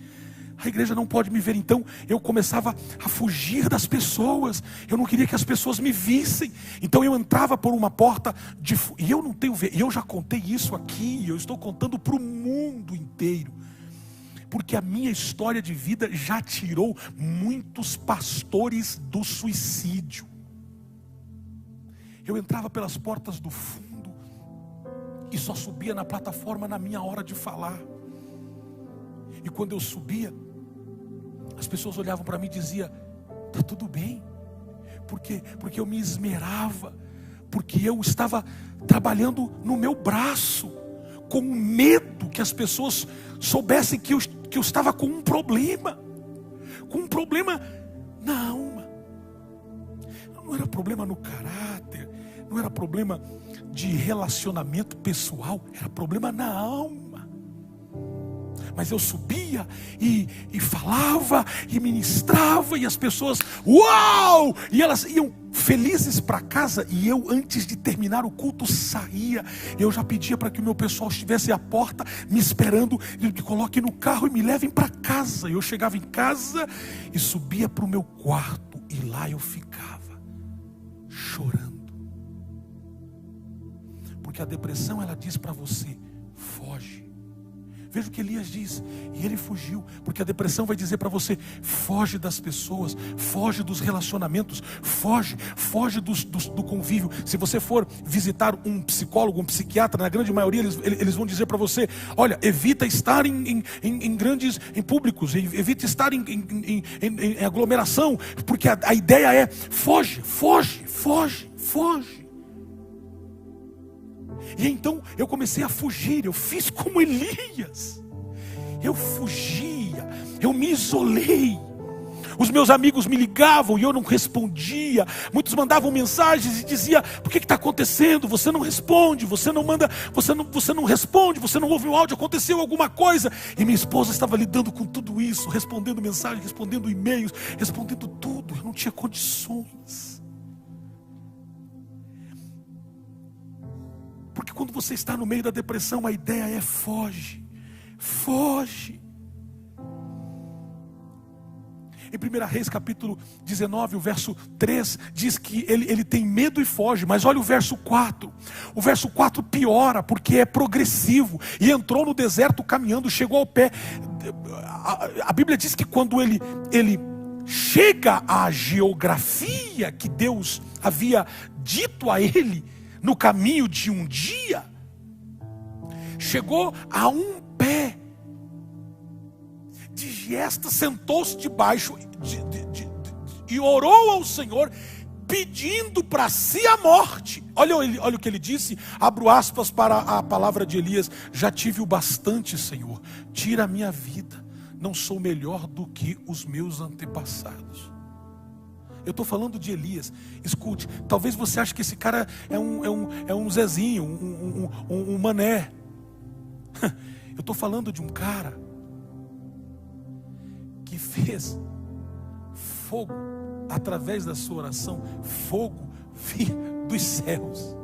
A igreja não pode me ver. Então eu começava a fugir das pessoas. Eu não queria que as pessoas me vissem. Então eu entrava por uma porta e eu não tenho, e eu já contei isso aqui, eu estou contando para o mundo inteiro, porque a minha história de vida já tirou muitos pastores do suicídio. Eu entrava pelas portas do fundo e só subia na plataforma na minha hora de falar. E quando eu subia, as pessoas olhavam para mim e diziam: está tudo bem? Porque eu me esmerava, porque eu estava trabalhando no meu braço, com medo que as pessoas soubessem que eu estava com um problema na alma. Não era problema no caráter, não era problema de relacionamento pessoal, era problema na alma. Mas eu subia e falava e ministrava, e as pessoas, uau! E elas iam felizes para casa, e eu, antes de terminar o culto, saía. Eu já pedia para que o meu pessoal estivesse à porta me esperando, e me coloquem no carro e me levem para casa. Eu chegava em casa e subia para o meu quarto, e lá eu ficava chorando, porque a depressão, ela diz para você: foge. Veja o que Elias diz, e ele fugiu, porque a depressão vai dizer para você: foge das pessoas, foge dos relacionamentos, foge do convívio. Se você for visitar um psicólogo, um psiquiatra, na grande maioria eles vão dizer para você: olha, evita estar em públicos, evita estar em aglomeração, porque a ideia é: foge. E então eu comecei a fugir. Eu fiz como Elias. Eu fugia, eu me isolei. Os meus amigos me ligavam e eu não respondia. Muitos mandavam mensagens e diziam: por que está acontecendo? Você não responde, você não manda, você não responde, você não ouve o áudio, aconteceu alguma coisa. E minha esposa estava lidando com tudo isso, respondendo mensagens, respondendo e-mails, respondendo tudo. Eu não tinha condições. Porque quando você está no meio da depressão, a ideia é: foge. Em 1 Reis capítulo 19, o verso 3, diz que ele tem medo e foge. Mas olha o verso 4. O verso 4 piora, porque é progressivo. E entrou no deserto caminhando, chegou ao pé. A Bíblia diz que quando ele chega à geografia que Deus havia dito a ele, no caminho de um dia, chegou a um pé de giesta, sentou-se debaixo e orou ao Senhor, pedindo para si a morte. Olha o que ele disse, abro aspas para a palavra de Elias: já tive o bastante, Senhor, tira a minha vida, não sou melhor do que os meus antepassados. Eu estou falando de Elias. Escute, talvez você ache que esse cara é um Zezinho, um mané. Eu estou falando de um cara que fez fogo, através da sua oração, fogo vir dos céus.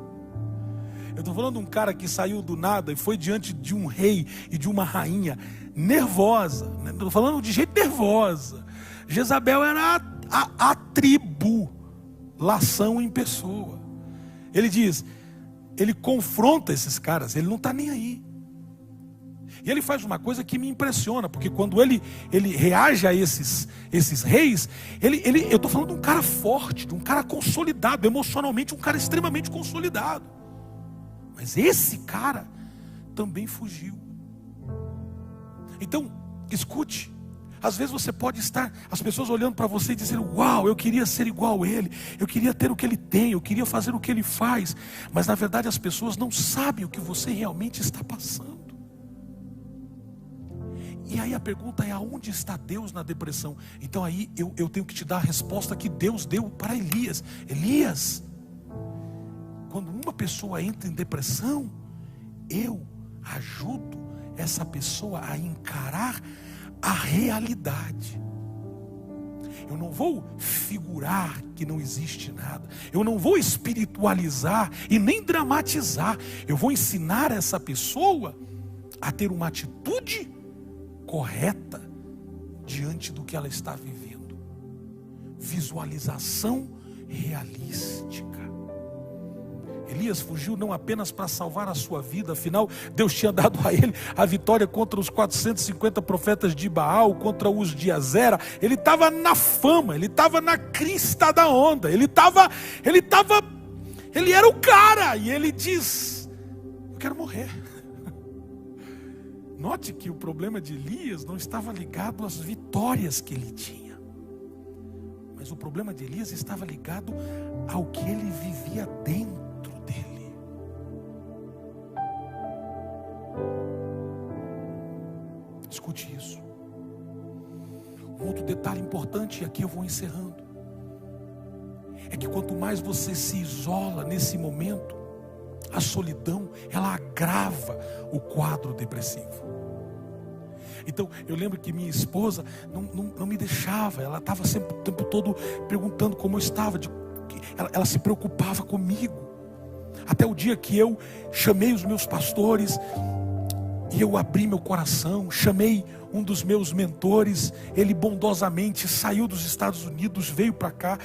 Eu estou falando de um cara que saiu do nada e foi diante de um rei e de uma rainha nervosa. Estou falando de gente nervosa. Jezabel era a tribulação em pessoa. Ele diz, ele confronta esses caras, ele não está nem aí. E ele faz uma coisa que me impressiona, porque quando ele reage a esses reis, eu estou falando de um cara forte, de um cara consolidado, emocionalmente um cara extremamente consolidado. Mas esse cara também fugiu. Então, escute. Às vezes você pode estar, as pessoas olhando para você e dizendo: uau, eu queria ser igual a ele, eu queria ter o que ele tem, eu queria fazer o que ele faz. Mas na verdade as pessoas não sabem o que você realmente está passando. E aí a pergunta é: aonde está Deus na depressão? Então aí eu tenho que te dar a resposta que Deus deu para Elias. Elias, quando uma pessoa entra em depressão, eu ajudo essa pessoa a encarar a realidade. Eu não vou figurar que não existe nada. Eu não vou espiritualizar e nem dramatizar. Eu vou ensinar essa pessoa a ter uma atitude correta diante do que ela está vivendo. Visualização realística. Elias fugiu não apenas para salvar a sua vida, afinal Deus tinha dado a ele a vitória contra os 450 profetas de Baal, contra os de Azera. Ele estava na fama, ele estava na crista da onda, ele estava Ele era o cara. E ele diz: eu quero morrer. Note que o problema de Elias não estava ligado às vitórias que ele tinha, mas o problema de Elias estava ligado ao que ele vivia dentro dele. Escute isso. Um outro detalhe importante, e aqui eu vou encerrando, é que quanto mais você se isola nesse momento, a solidão, ela agrava o quadro depressivo. Então, eu lembro que minha esposa não me deixava, ela estava sempre o tempo todo perguntando como eu estava, ela se preocupava comigo. Até o dia que eu chamei os meus pastores, e eu abri meu coração, chamei um dos meus mentores, ele bondosamente saiu dos Estados Unidos, veio para cá.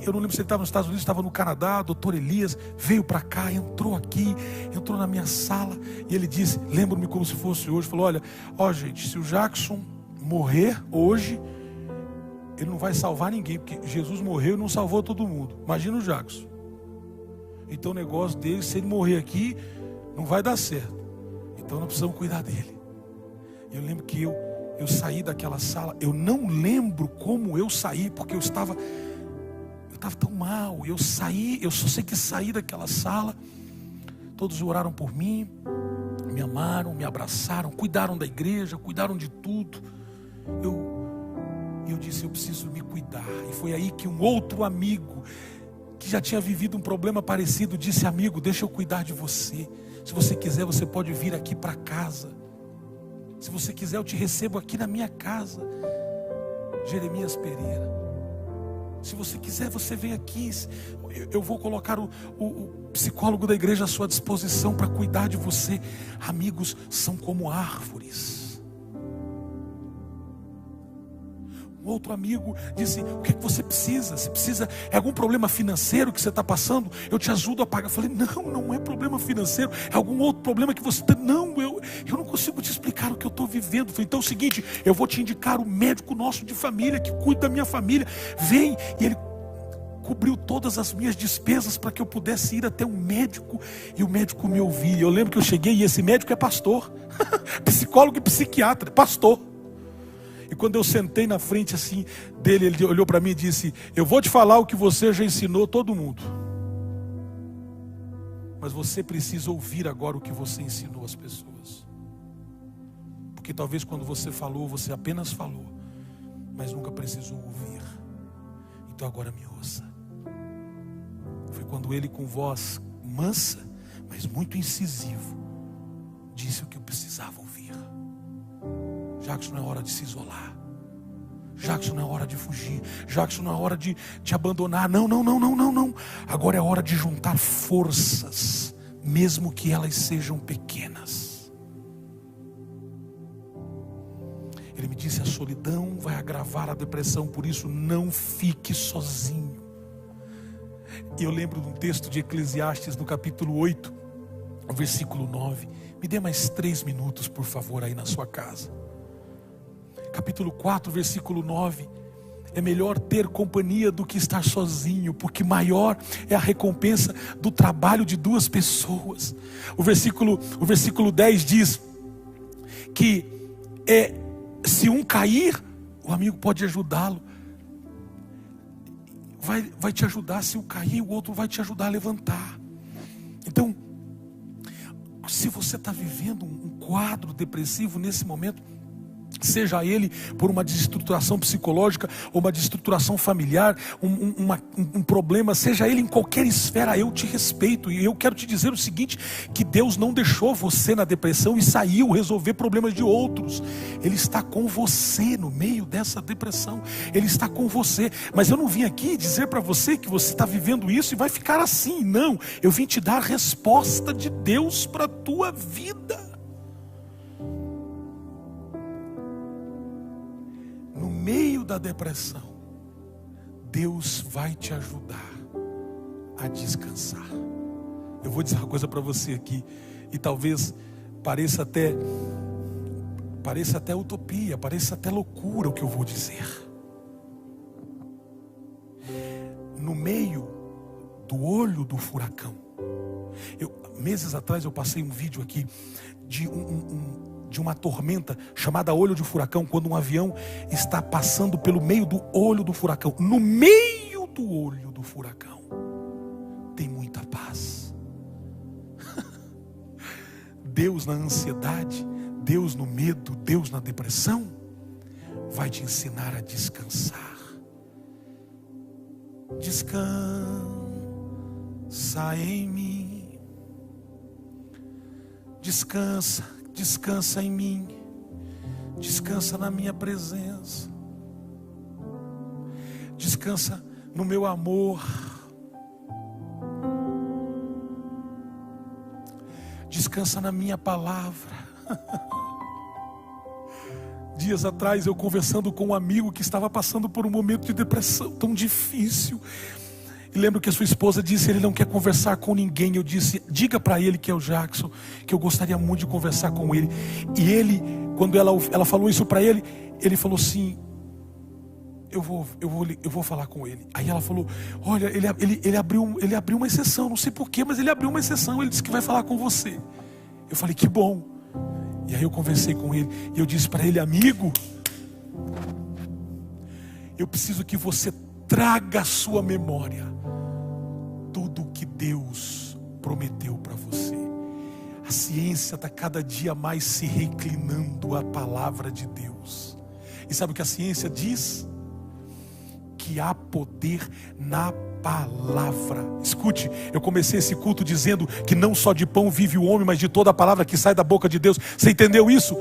Eu não lembro se ele estava nos Estados Unidos, estava no Canadá. Doutor Elias veio para cá, entrou aqui, entrou na minha sala, e ele disse, lembro-me como se fosse hoje, falou: olha, gente, se o Jackson morrer hoje, ele não vai salvar ninguém, porque Jesus morreu e não salvou todo mundo. Imagina o Jackson. Então o negócio dele, se ele morrer aqui, não vai dar certo. Então nós precisamos cuidar dele. Eu lembro que eu saí daquela sala. Eu não lembro como eu saí, porque eu estava tão mal. Eu saí, eu só sei que saí daquela sala. Todos oraram por mim, me amaram, me abraçaram, cuidaram da igreja, cuidaram de tudo. Eu disse: eu preciso me cuidar. E foi aí que um outro amigo, que já tinha vivido um problema parecido, disse: amigo, deixa eu cuidar de você. Se você quiser, você pode vir aqui para casa. Se você quiser, eu te recebo aqui na minha casa. Jeremias Pereira. Se você quiser, você vem aqui. Eu vou colocar o psicólogo da igreja à sua disposição para cuidar de você. Amigos são como árvores. Outro amigo disse: o que é que você precisa? Você precisa, é algum problema financeiro que você está passando? Eu te ajudo a pagar. Eu falei: não é problema financeiro. É algum outro problema que você tem? Não, eu não consigo te explicar o que eu estou vivendo. Eu falei: então é o seguinte, eu vou te indicar o médico nosso de família, que cuida da minha família. Vem. E ele cobriu todas as minhas despesas para que eu pudesse ir até um médico. E o médico me ouvia. Eu lembro que eu cheguei e esse médico é pastor. Psicólogo e psiquiatra, pastor. E quando eu sentei na frente assim dele, ele olhou para mim e disse: eu vou te falar o que você já ensinou todo mundo, mas você precisa ouvir agora o que você ensinou às pessoas. Porque talvez quando você falou, você apenas falou, mas nunca precisou ouvir. Então agora me ouça. Foi quando ele, com voz mansa, mas muito incisivo, disse o que eu precisava ouvir. Jackson, não é hora de se isolar. Jackson, não é hora de fugir. Jackson, não é hora de te abandonar. Não. Agora é hora de juntar forças, mesmo que elas sejam pequenas. Ele me disse: a solidão vai agravar a depressão, por isso não fique sozinho. E eu lembro de um texto de Eclesiastes, no capítulo 8, versículo 9. Me dê mais 3 minutos, por favor, aí na sua casa. Capítulo 4, versículo 9. É melhor ter companhia do que estar sozinho, porque maior é a recompensa do trabalho de 2 pessoas. O versículo 10 diz que se um cair, o amigo pode ajudá-lo. Vai te ajudar. Se um cair, o outro vai te ajudar a levantar. Então, se você está vivendo um quadro depressivo nesse momento, seja ele por uma desestruturação psicológica ou uma desestruturação familiar, um problema, seja ele em qualquer esfera, eu te respeito. E eu quero te dizer o seguinte, que Deus não deixou você na depressão e saiu resolver problemas de outros. Ele está com você no meio dessa depressão. Ele está com você. Mas eu não vim aqui dizer para você que você está vivendo isso e vai ficar assim. Não, eu vim te dar a resposta de Deus para a tua vida. No meio da depressão, Deus vai te ajudar a descansar. Eu vou dizer uma coisa para você aqui, e talvez pareça até utopia, pareça até loucura o que eu vou dizer. No meio do olho do furacão. Meses atrás eu passei um vídeo aqui de uma tormenta chamada olho de furacão, quando um avião está passando pelo meio do olho do furacão. No meio do olho do furacão tem muita paz. Deus na ansiedade, Deus no medo, Deus na depressão vai te ensinar a descansar. Descansa em mim. Descansa, descansa em mim. Descansa na minha presença. Descansa no meu amor. Descansa na minha palavra. Dias atrás eu conversando com um amigo que estava passando por um momento de depressão tão difícil. E lembro que a sua esposa disse: ele não quer conversar com ninguém. Eu disse: diga para ele, que é o Jackson, que eu gostaria muito de conversar com ele. E ele, quando ela falou isso para ele, ele falou assim: eu vou falar com ele. Aí ela falou: olha, ele abriu uma exceção, não sei porquê, mas ele abriu uma exceção, ele disse que vai falar com você. Eu falei: que bom. E aí eu conversei com ele e eu disse para ele: amigo, eu preciso que você traga à sua memória tudo o que Deus prometeu para você. A ciência está cada dia mais se reclinando à palavra de Deus. E sabe o que a ciência diz? Que há poder na palavra. Escute, eu comecei esse culto dizendo que não só de pão vive o homem, mas de toda a palavra que sai da boca de Deus. Você entendeu isso?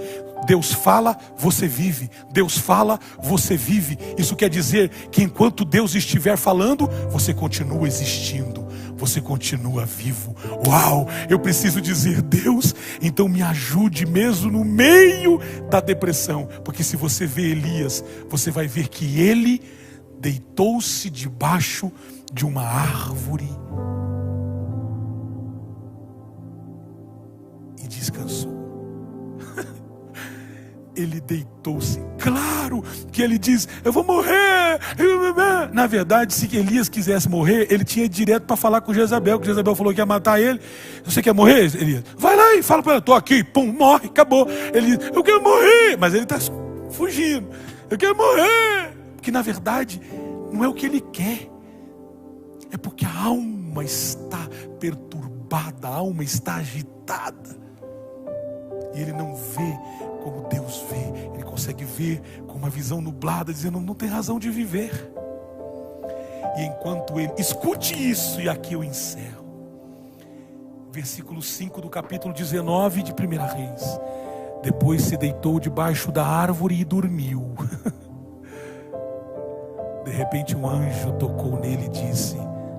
Deus fala, você vive. Deus fala, você vive. Isso quer dizer que enquanto Deus estiver falando, você continua existindo, você continua vivo. Uau, eu preciso dizer: Deus, então me ajude mesmo no meio da depressão. Porque se você vê Elias, você vai ver que ele deitou-se debaixo de uma árvore e descansou. Ele deitou-se. Claro que ele diz: eu vou morrer. Na verdade, se Elias quisesse morrer, ele tinha ido direto para falar com Jezabel, que Jezabel falou que ia matar ele. Você quer morrer, Elias? Vai lá e fala para ela: estou aqui, pum, morre, acabou. Ele diz: eu quero morrer. Mas ele está fugindo. Eu quero morrer. Porque na verdade não é o que ele quer, é porque a alma está perturbada, a alma está agitada, e ele não vê como Deus vê. Ele consegue ver com uma visão nublada, dizendo: não tem razão de viver. E enquanto ele, escute isso, e aqui eu encerro, versículo 5 do capítulo 19 de 1 Reis. Depois se deitou debaixo da árvore e dormiu. De repente um anjo tocou nele e disse: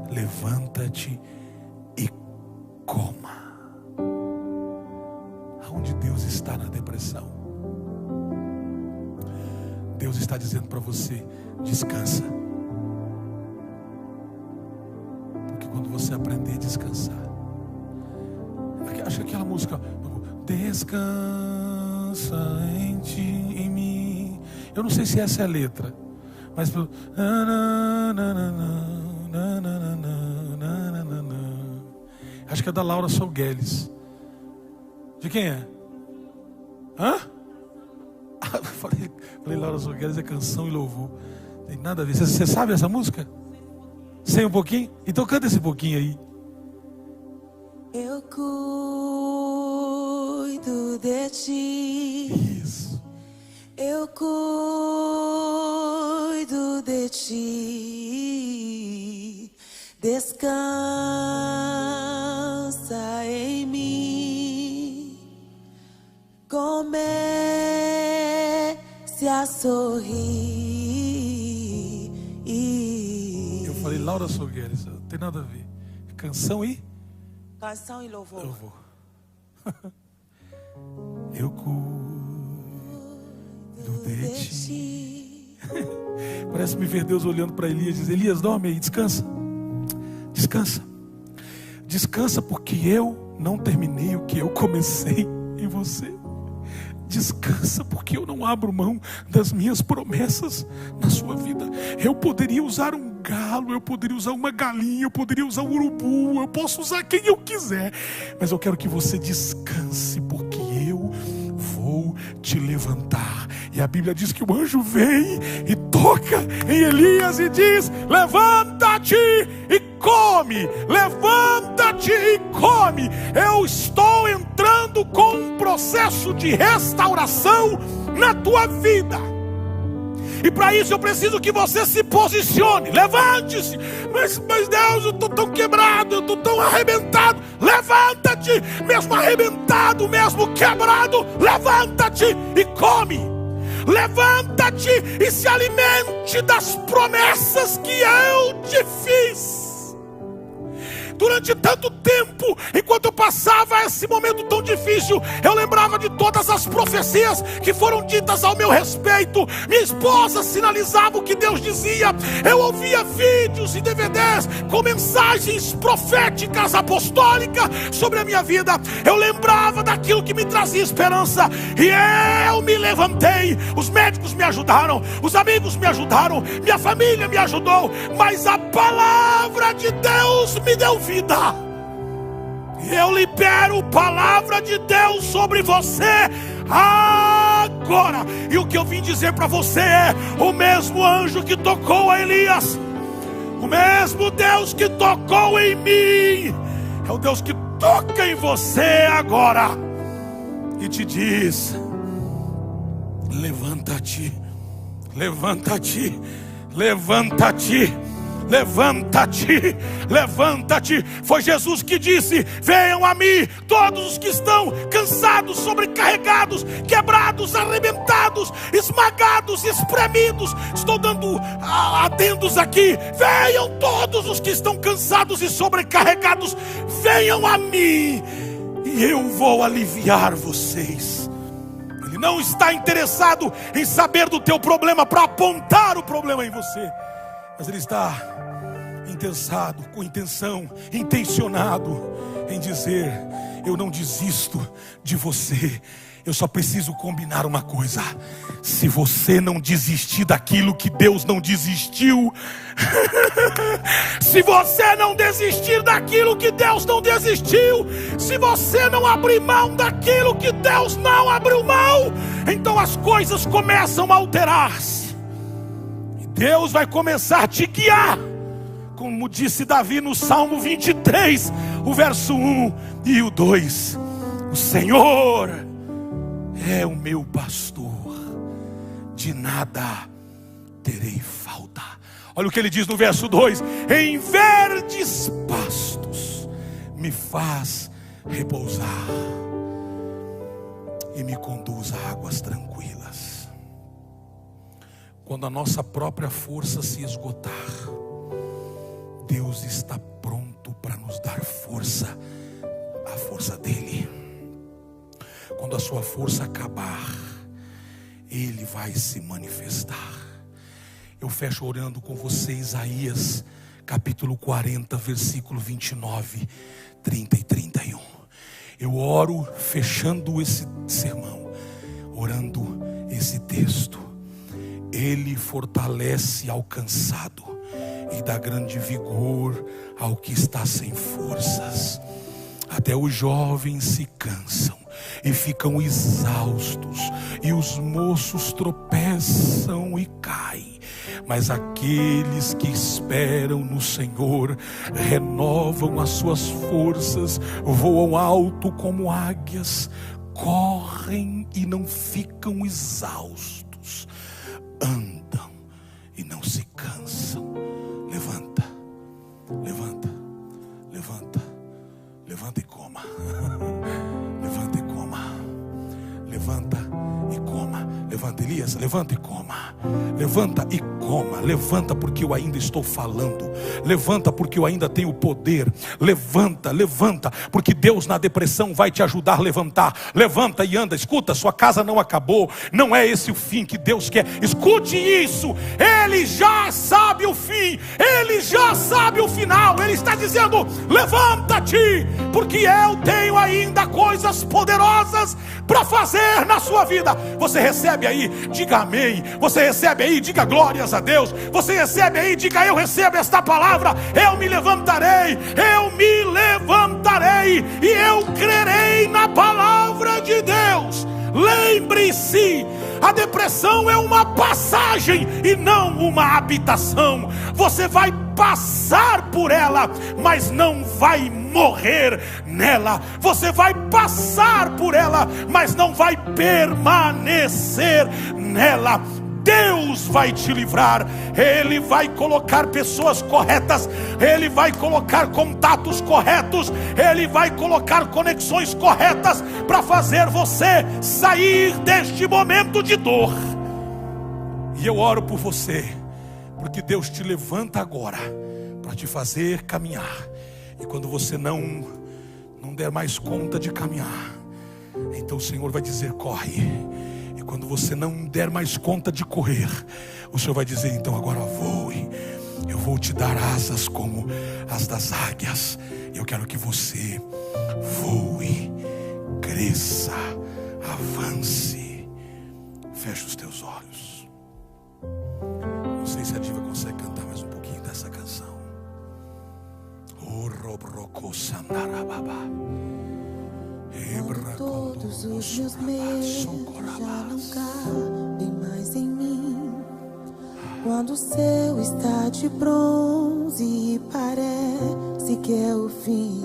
levanta-te e coma. Aonde Deus está na depressão? Deus está dizendo para você: descansa. Porque quando você aprender a descansar, acho que aquela música, descansa em ti, em mim. Eu não sei se essa é a letra, mas acho que é da Laura Solgueles. De quem é? Hã? Falei Laura Solgueles é canção e louvor. Tem nada a ver. Você sabe essa música? Sei um pouquinho? Então canta esse pouquinho aí. Eu cuido de ti. Isso. Eu cuido de ti. Descansa em mim. Comece a sorrir. Eu falei Laura Solgueles, não tem nada a ver. Canção e? Canção e louvor. Louvor. Eu cuido de ti. Parece me ver Deus olhando para Elias e diz: Elias, dorme aí, descansa. Descansa. Descansa, porque eu não terminei o que eu comecei em você. Descansa, porque eu não abro mão das minhas promessas na sua vida. Eu poderia usar um galo, eu poderia usar uma galinha, eu poderia usar um urubu, eu posso usar quem eu quiser, mas eu quero que você descanse, porque eu vou te levantar. E a Bíblia diz que o anjo vem e toca em Elias e diz: levanta-te e come, levanta-te e come. Eu estou entrando com um processo de restauração na tua vida, e para isso eu preciso que você se posicione. Levante-se. Mas Deus, eu estou tão quebrado, eu estou tão arrebentado. Levanta-te, mesmo arrebentado, mesmo quebrado, levanta-te e come. Levanta-te e se alimente das promessas que eu te fiz. Durante tanto tempo, enquanto eu passava esse momento tão difícil, eu lembrava de todas as profecias que foram ditas ao meu respeito. Minha esposa sinalizava o que Deus dizia. Eu ouvia vídeos e DVDs com mensagens proféticas, apostólicas sobre a minha vida. Eu lembrava daquilo que me trazia esperança, e eu me levantei. Os médicos me ajudaram, os amigos me ajudaram, minha família me ajudou, mas a palavra de Deus me deu vida. Eu libero palavra de Deus sobre você agora. E o que eu vim dizer para você é: o mesmo anjo que tocou a Elias, o mesmo Deus que tocou em mim, é o Deus que toca em você agora e te diz: levanta-te, levanta-te, levanta-te, levanta-te, levanta-te. Foi Jesus que disse: venham a mim todos os que estão cansados, sobrecarregados, quebrados, arrebentados, esmagados, espremidos. Estou dando adendos aqui. Venham todos os que estão cansados e sobrecarregados, venham a mim e eu vou aliviar vocês. Ele não está interessado em saber do teu problema para apontar o problema em você, mas Ele está intencionado em dizer: eu não desisto de você. Eu só preciso combinar uma coisa: se você não desistir daquilo que Deus não desistiu, se você não desistir daquilo que Deus não desistiu, se você não abrir mão daquilo que Deus não abriu mão, então as coisas começam a alterar-se. Deus vai começar a te guiar, como disse Davi no Salmo 23, o verso 1 e o 2. O Senhor é o meu pastor, de nada terei falta. Olha o que ele diz no verso 2: em verdes pastos me faz repousar e me conduz a águas tranquilas. Quando a nossa própria força se esgotar, Deus está pronto para nos dar força, a força dele. Quando a sua força acabar, Ele vai se manifestar. Eu fecho orando com você Isaías capítulo 40, versículo 29, 30 e 31. Eu oro fechando esse sermão, orando esse texto. Ele fortalece ao cansado e dá grande vigor ao que está sem forças. Até os jovens se cansam e ficam exaustos, e os moços tropeçam e caem, mas aqueles que esperam no Senhor renovam as suas forças, voam alto como águias, correm e não ficam exaustos, andam e não se cansam. Levanta, levanta, levanta, levanta e coma. Levanta e coma. Levanta e coma. Levanta, Elias, levanta e coma. Levanta e coma. Levanta porque eu ainda estou falando. Levanta porque eu ainda tenho poder. Levanta, levanta, porque Deus na depressão vai te ajudar a levantar. Levanta e anda. Escuta, sua casa não acabou. Não é esse o fim que Deus quer. Escute isso. Ele já sabe o fim. Ele já sabe o final. Ele está dizendo: levanta-te, porque eu tenho ainda coisas poderosas para fazer na sua vida. Você recebe recebe aí, diga amém. Você recebe aí, diga glórias a Deus. Você recebe aí, diga eu recebo esta palavra. Eu me levantarei, e eu crerei na palavra de Deus. Lembre-se, a depressão é uma passagem e não uma habitação. Você vai passar por ela, mas não vai morrer nela. Você vai passar por ela, mas não vai permanecer nela. Deus vai te livrar. Ele vai colocar pessoas corretas, Ele vai colocar contatos corretos, Ele vai colocar conexões corretas para fazer você sair deste momento de dor. E eu oro por você, porque Deus te levanta agora para te fazer caminhar. E quando você não der mais conta de caminhar, então o Senhor vai dizer: corre. E quando você não der mais conta de correr, o Senhor vai dizer: então agora voe. Eu vou te dar asas como as das águias. Eu quero que você voe, cresça, avance. Feche os teus olhos. Não sei se a diva consegue cantar mais um pouquinho dessa canção. Todos os meus medos já não cabem mais em mim. Quando o céu está de bronze e parece que é o fim.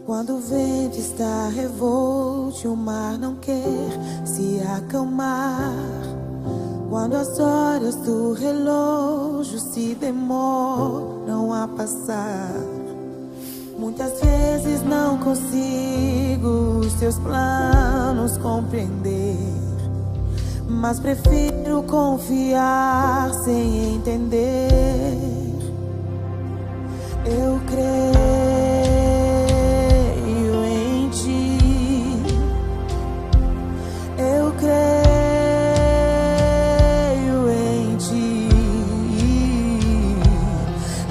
Quando o vento está revolte, o mar não quer se acalmar. Quando as horas do relógio se demoram a passar. Muitas vezes não consigo os teus planos compreender, mas prefiro confiar sem entender. Eu creio em ti, eu creio em ti,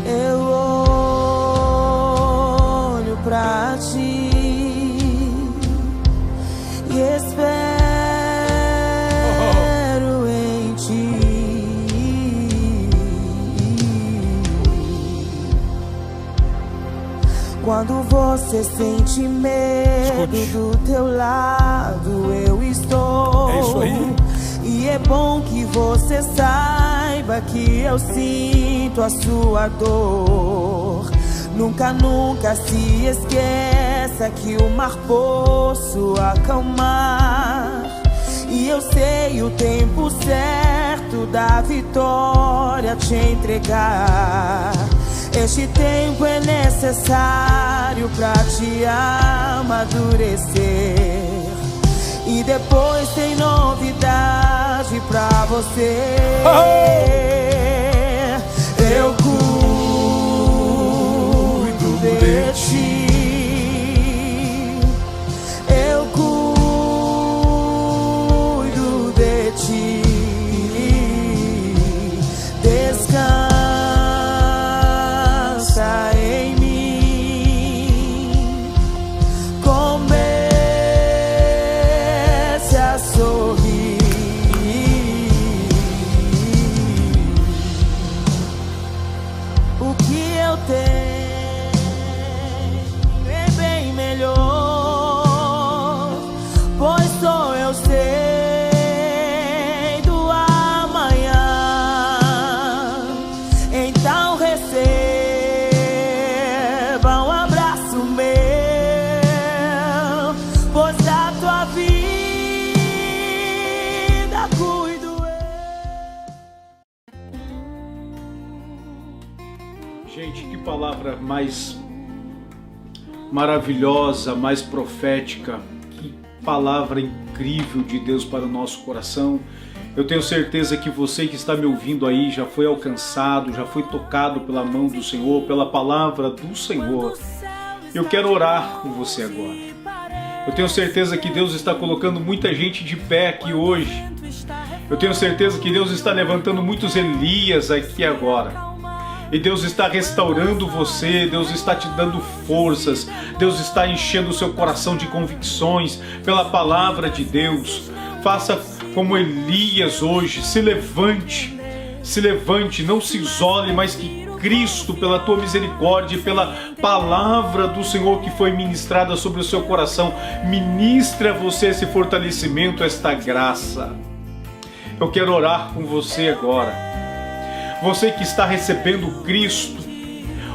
eu olho pra ti e espero em ti. Quando você sente medo, do teu lado eu estou. É isso aí. E é bom que você saiba que eu sinto a sua dor. Nunca, nunca se esqueça que o mar posso acalmar. E eu sei o tempo certo da vitória te entregar. Este tempo é necessário pra te amadurecer. E depois tem novidade pra você. Eu cuido de ti. Eu cuido de ti. Descansa em mim. Comece a sorrir. O que eu tenho é bem melhor, pois só eu sei do amanhã. Então receba um abraço meu, pois da tua vida cuido eu. Gente, que palavra mais maravilhosa, mais profética, que palavra incrível de Deus para o nosso coração. Eu tenho certeza que você que está me ouvindo aí já foi alcançado, já foi tocado pela mão do Senhor, pela palavra do Senhor. Eu quero orar com você agora. Eu tenho certeza que Deus está colocando muita gente de pé aqui hoje. Eu tenho certeza que Deus está levantando muitos Elias aqui agora. E Deus está restaurando você, Deus está te dando forças, Deus está enchendo o seu coração de convicções pela palavra de Deus. Faça como Elias hoje, se levante, não se isole, mas que Cristo, pela tua misericórdia e pela palavra do Senhor que foi ministrada sobre o seu coração, ministre a você esse fortalecimento, esta graça. Eu quero orar com você agora. Você que está recebendo Cristo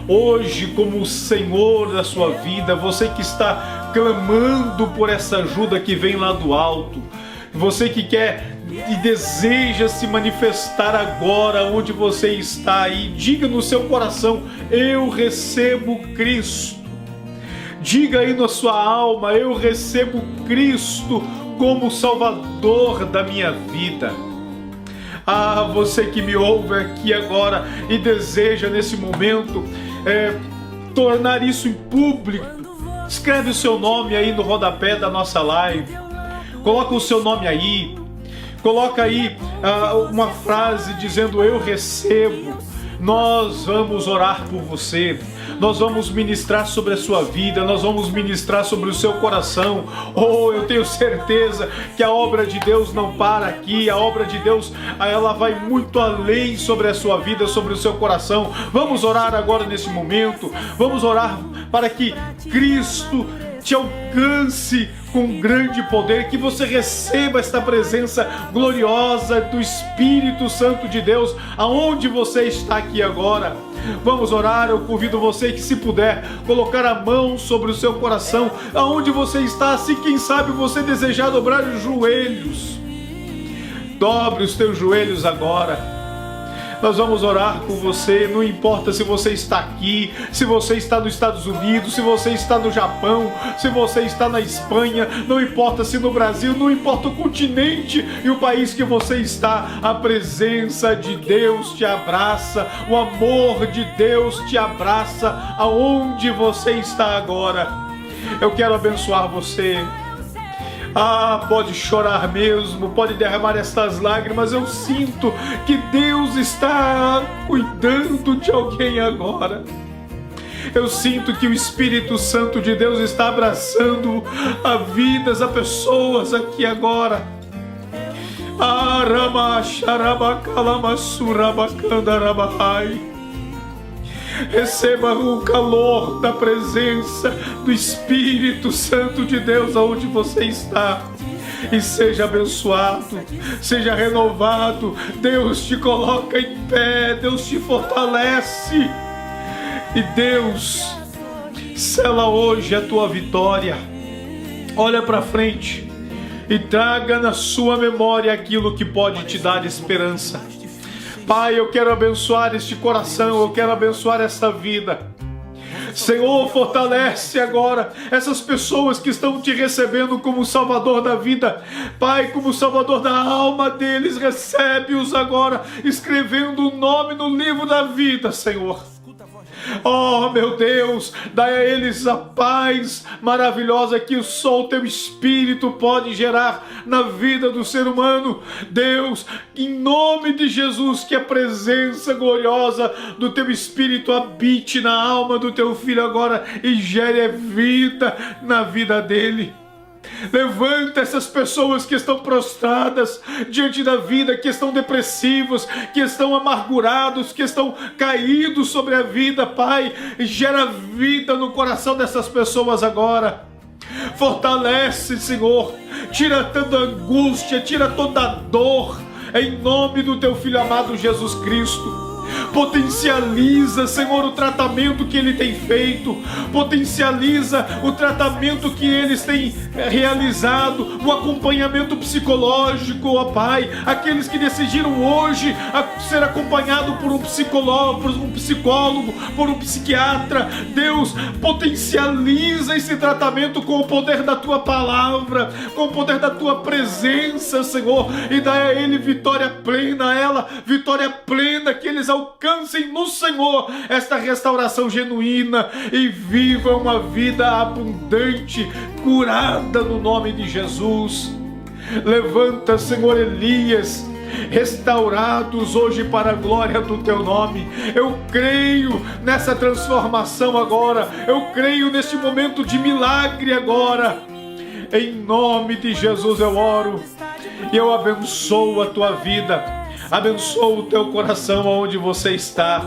hoje como o Senhor da sua vida, você que está clamando por essa ajuda que vem lá do alto, você que quer e deseja se manifestar agora onde você está e diga no seu coração: eu recebo Cristo. Diga aí na sua alma: eu recebo Cristo como Salvador da minha vida. Ah, você que me ouve aqui agora e deseja nesse momento tornar isso em público, escreve o seu nome aí no rodapé da nossa live, coloca o seu nome aí, coloca aí uma frase dizendo: eu recebo. Nós vamos orar por você, nós vamos ministrar sobre a sua vida, nós vamos ministrar sobre o seu coração. Oh, eu tenho certeza que a obra de Deus não para aqui, a obra de Deus, ela vai muito além sobre a sua vida, sobre o seu coração. Vamos orar agora nesse momento, vamos orar para que Cristo te alcance com grande poder, que você receba esta presença gloriosa do Espírito Santo de Deus, aonde você está aqui agora. Vamos orar. Eu convido você que, se puder, colocar a mão sobre o seu coração, aonde você está, se quem sabe você desejar dobrar os joelhos. Dobre os teus joelhos agora. Nós vamos orar com você, não importa se você está aqui, se você está nos Estados Unidos, se você está no Japão, se você está na Espanha, não importa se no Brasil, não importa o continente e o país que você está, a presença de Deus te abraça, o amor de Deus te abraça aonde você está agora. Eu quero abençoar você. Ah, pode chorar mesmo, pode derramar estas lágrimas. Eu sinto que Deus está cuidando de alguém agora. Eu sinto que o Espírito Santo de Deus está abraçando a vidas, a pessoas aqui agora. Receba o calor da presença do Espírito Santo de Deus aonde você está. E seja abençoado, seja renovado. Deus te coloca em pé, Deus te fortalece. E Deus sela hoje a tua vitória. Olha para frente e traga na sua memória aquilo que pode te dar esperança. Pai, eu quero abençoar este coração, eu quero abençoar esta vida. Senhor, fortalece agora essas pessoas que estão te recebendo como Salvador da vida. Pai, como Salvador da alma deles, recebe-os agora, escrevendo o nome no livro da vida, Senhor. Oh, meu Deus, dai a eles a paz maravilhosa que só o teu Espírito pode gerar na vida do ser humano. Deus, em nome de Jesus, que a presença gloriosa do teu Espírito habite na alma do teu filho agora e gere vida na vida dele. Levanta essas pessoas que estão prostradas diante da vida, que estão depressivos, que estão amargurados, que estão caídos sobre a vida, Pai. Gera vida no coração dessas pessoas agora. Fortalece, Senhor. Tira toda angústia, tira toda dor, em nome do teu Filho amado Jesus Cristo. Potencializa, Senhor, o tratamento que Ele tem feito. Potencializa o tratamento que eles têm realizado, o acompanhamento psicológico, ó Pai. Aqueles que decidiram hoje ser acompanhado por um psicólogo, por um psiquiatra. Deus, potencializa esse tratamento com o poder da Tua palavra, com o poder da Tua presença, Senhor. E dá a ele vitória plena, a ela vitória plena, que eles alcancem no Senhor esta restauração genuína e vivam uma vida abundante, curada no nome de Jesus. Levanta, Senhor, Elias, restaurados hoje para a glória do teu nome. Eu creio nessa transformação agora, eu creio nesse momento de milagre agora. Em nome de Jesus eu oro E eu abençoo a tua vida, abençoo o teu coração aonde você está.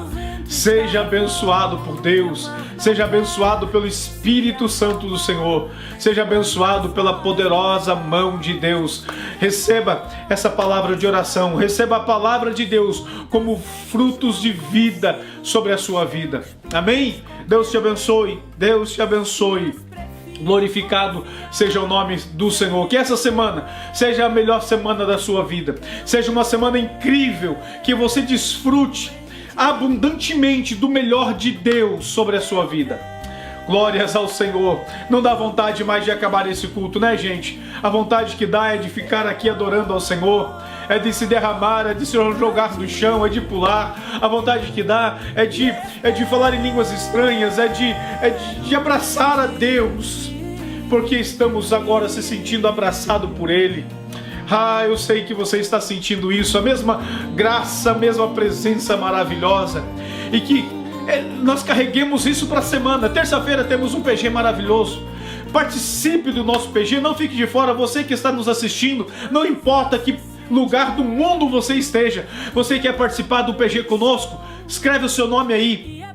Seja abençoado por Deus, seja abençoado pelo Espírito Santo do Senhor, seja abençoado pela poderosa mão de Deus. Receba essa palavra de oração, receba a palavra de Deus como frutos de vida sobre a sua vida. Amém? Deus te abençoe, Deus te abençoe. Glorificado seja o nome do Senhor. Que essa semana seja a melhor semana da sua vida, seja uma semana incrível, que você desfrute abundantemente do melhor de Deus sobre a sua vida. Glórias ao Senhor. Não dá vontade mais de acabar esse culto, né, gente? A vontade que dá é de ficar aqui adorando ao Senhor, é de se derramar, é de se jogar no chão, é de pular. A vontade que dá é de falar em línguas estranhas, é de abraçar a Deus, porque estamos agora se sentindo abraçado por Ele. Eu sei que você está sentindo isso, a mesma graça, a mesma presença maravilhosa, e que nós carreguemos isso para a semana. Terça-feira temos um PG maravilhoso. Participe do nosso PG, não fique de fora. Você que está nos assistindo, não importa que lugar do mundo você esteja, você quer participar do PG conosco, escreve o seu nome aí.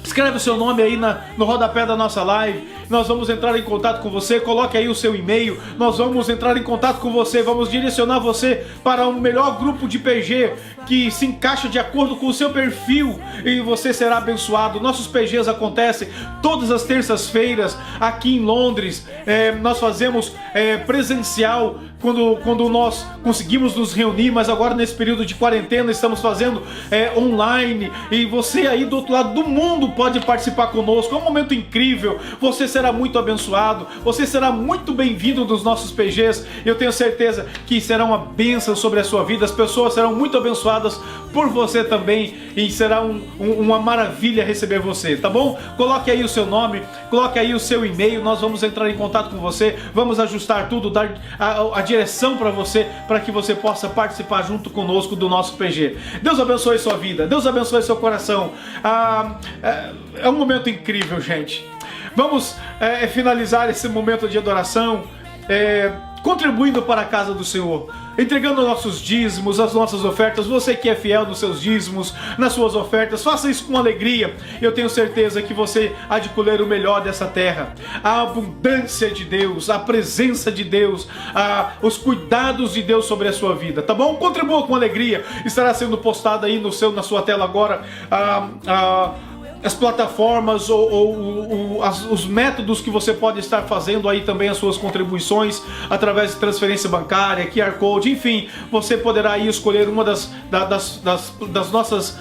Escreve o seu nome aí no rodapé da nossa live. Nós vamos entrar em contato com você. Coloque aí o seu e-mail. Nós vamos entrar em contato com você. Vamos direcionar você para um melhor grupo de PG que se encaixa de acordo com o seu perfil, e você será abençoado. Nossos PGs acontecem todas as terças-feiras aqui em Londres. Nós fazemos presencial quando nós conseguimos nos reunir, mas agora nesse período de quarentena estamos fazendo online, e você aí do outro lado do mundo pode participar conosco. É um momento incrível. Você será muito abençoado, você será muito bem-vindo nos nossos PGs. Eu tenho certeza que será uma bênção sobre a sua vida. As pessoas serão muito abençoadas por você também, e será uma maravilha receber você, tá bom? Coloque aí o seu nome, coloque aí o seu e-mail. Nós vamos entrar em contato com você, vamos ajustar tudo, dar a direção para você, para que você possa participar junto conosco do nosso PG. Deus abençoe sua vida, Deus abençoe seu coração. É um momento incrível, gente. Vamos finalizar esse momento de adoração contribuindo para a casa do Senhor, entregando nossos dízimos, as nossas ofertas. Você que é fiel nos seus dízimos, nas suas ofertas, faça isso com alegria. Eu tenho certeza que você há de colher o melhor dessa terra. A abundância de Deus, a presença de Deus, os cuidados de Deus sobre a sua vida, tá bom? Contribua com alegria. Estará sendo postado aí na sua tela agora as plataformas ou os métodos que você pode estar fazendo aí também as suas contribuições através de transferência bancária, QR Code, enfim, você poderá aí escolher uma das nossas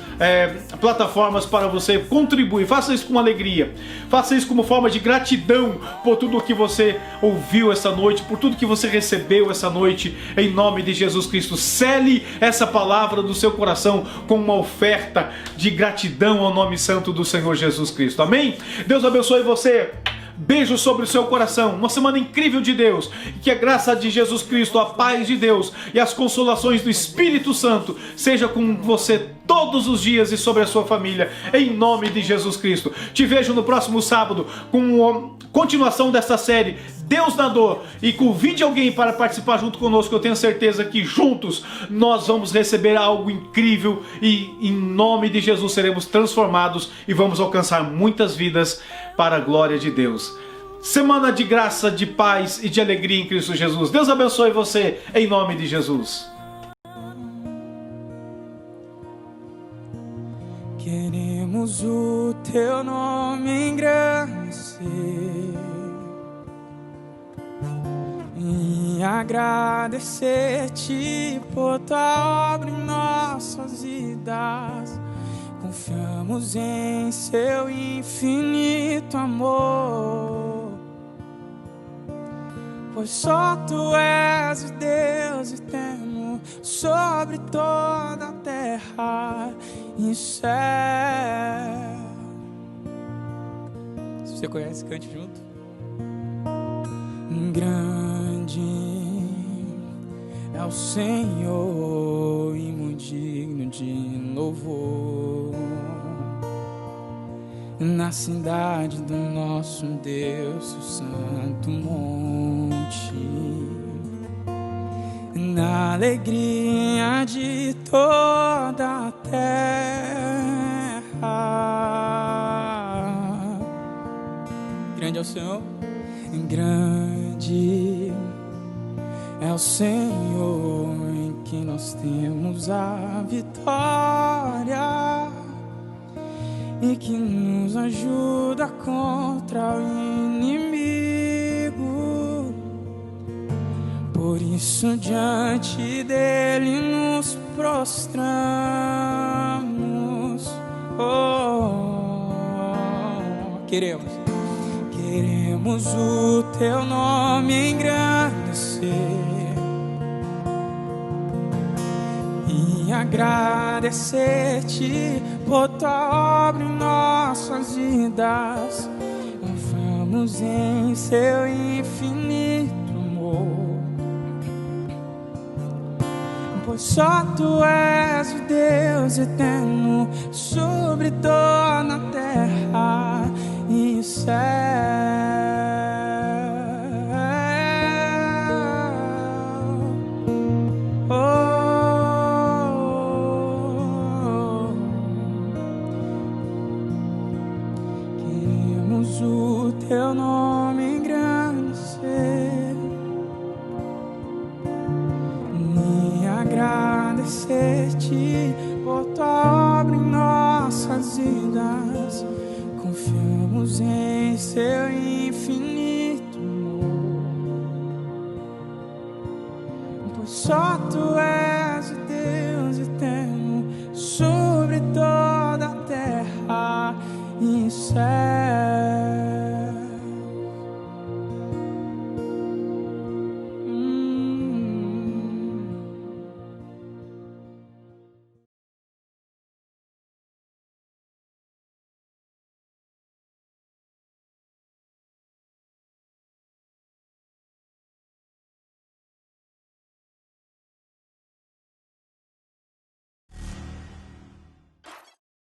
plataformas para você contribuir. Faça isso com alegria, faça isso como forma de gratidão por tudo que você ouviu essa noite, por tudo que você recebeu essa noite, em nome de Jesus Cristo. Sele essa palavra do seu coração com uma oferta de gratidão ao nome santo do Senhor Jesus Cristo. Amém? Deus abençoe você. Beijo sobre o seu coração. Uma semana incrível de Deus. E que a graça de Jesus Cristo, a paz de Deus e as consolações do Espírito Santo seja com você todos os dias e sobre a sua família, em nome de Jesus Cristo. Te vejo no próximo sábado com a continuação dessa série Deus na Dor, e convide alguém para participar junto conosco. Eu tenho certeza que juntos nós vamos receber algo incrível, e em nome de Jesus seremos transformados e vamos alcançar muitas vidas para a glória de Deus. Semana de graça, de paz e de alegria em Cristo Jesus. Deus abençoe você em nome de Jesus. Queremos o teu nome engrandecer e agradecer-te por tua obra em nossas vidas. Confiamos em seu infinito amor, pois só tu és o Deus eterno sobre toda a terra e céu. Se você conhece, cante junto. Grande é o Senhor e muito digno de louvor. Na cidade do nosso Deus, o santo monte, a alegria de toda a terra. Grande é o Senhor, grande é o Senhor, em que nós temos a vitória e que nos ajuda contra o inimigo. Por isso diante dele nos prostramos. Queremos o teu nome engrandecer e agradecer-te por tua obra em nossas vidas. Vamos em seu infinito amor, pois só tu és o Deus eterno sobre toda a terra e céu. Queremos o teu nome engrandecer e agradecer-te por tua obra em nossas vidas. Confiamos em seu infinito amor, pois só tu és o Deus eterno sobre toda a terra e céu.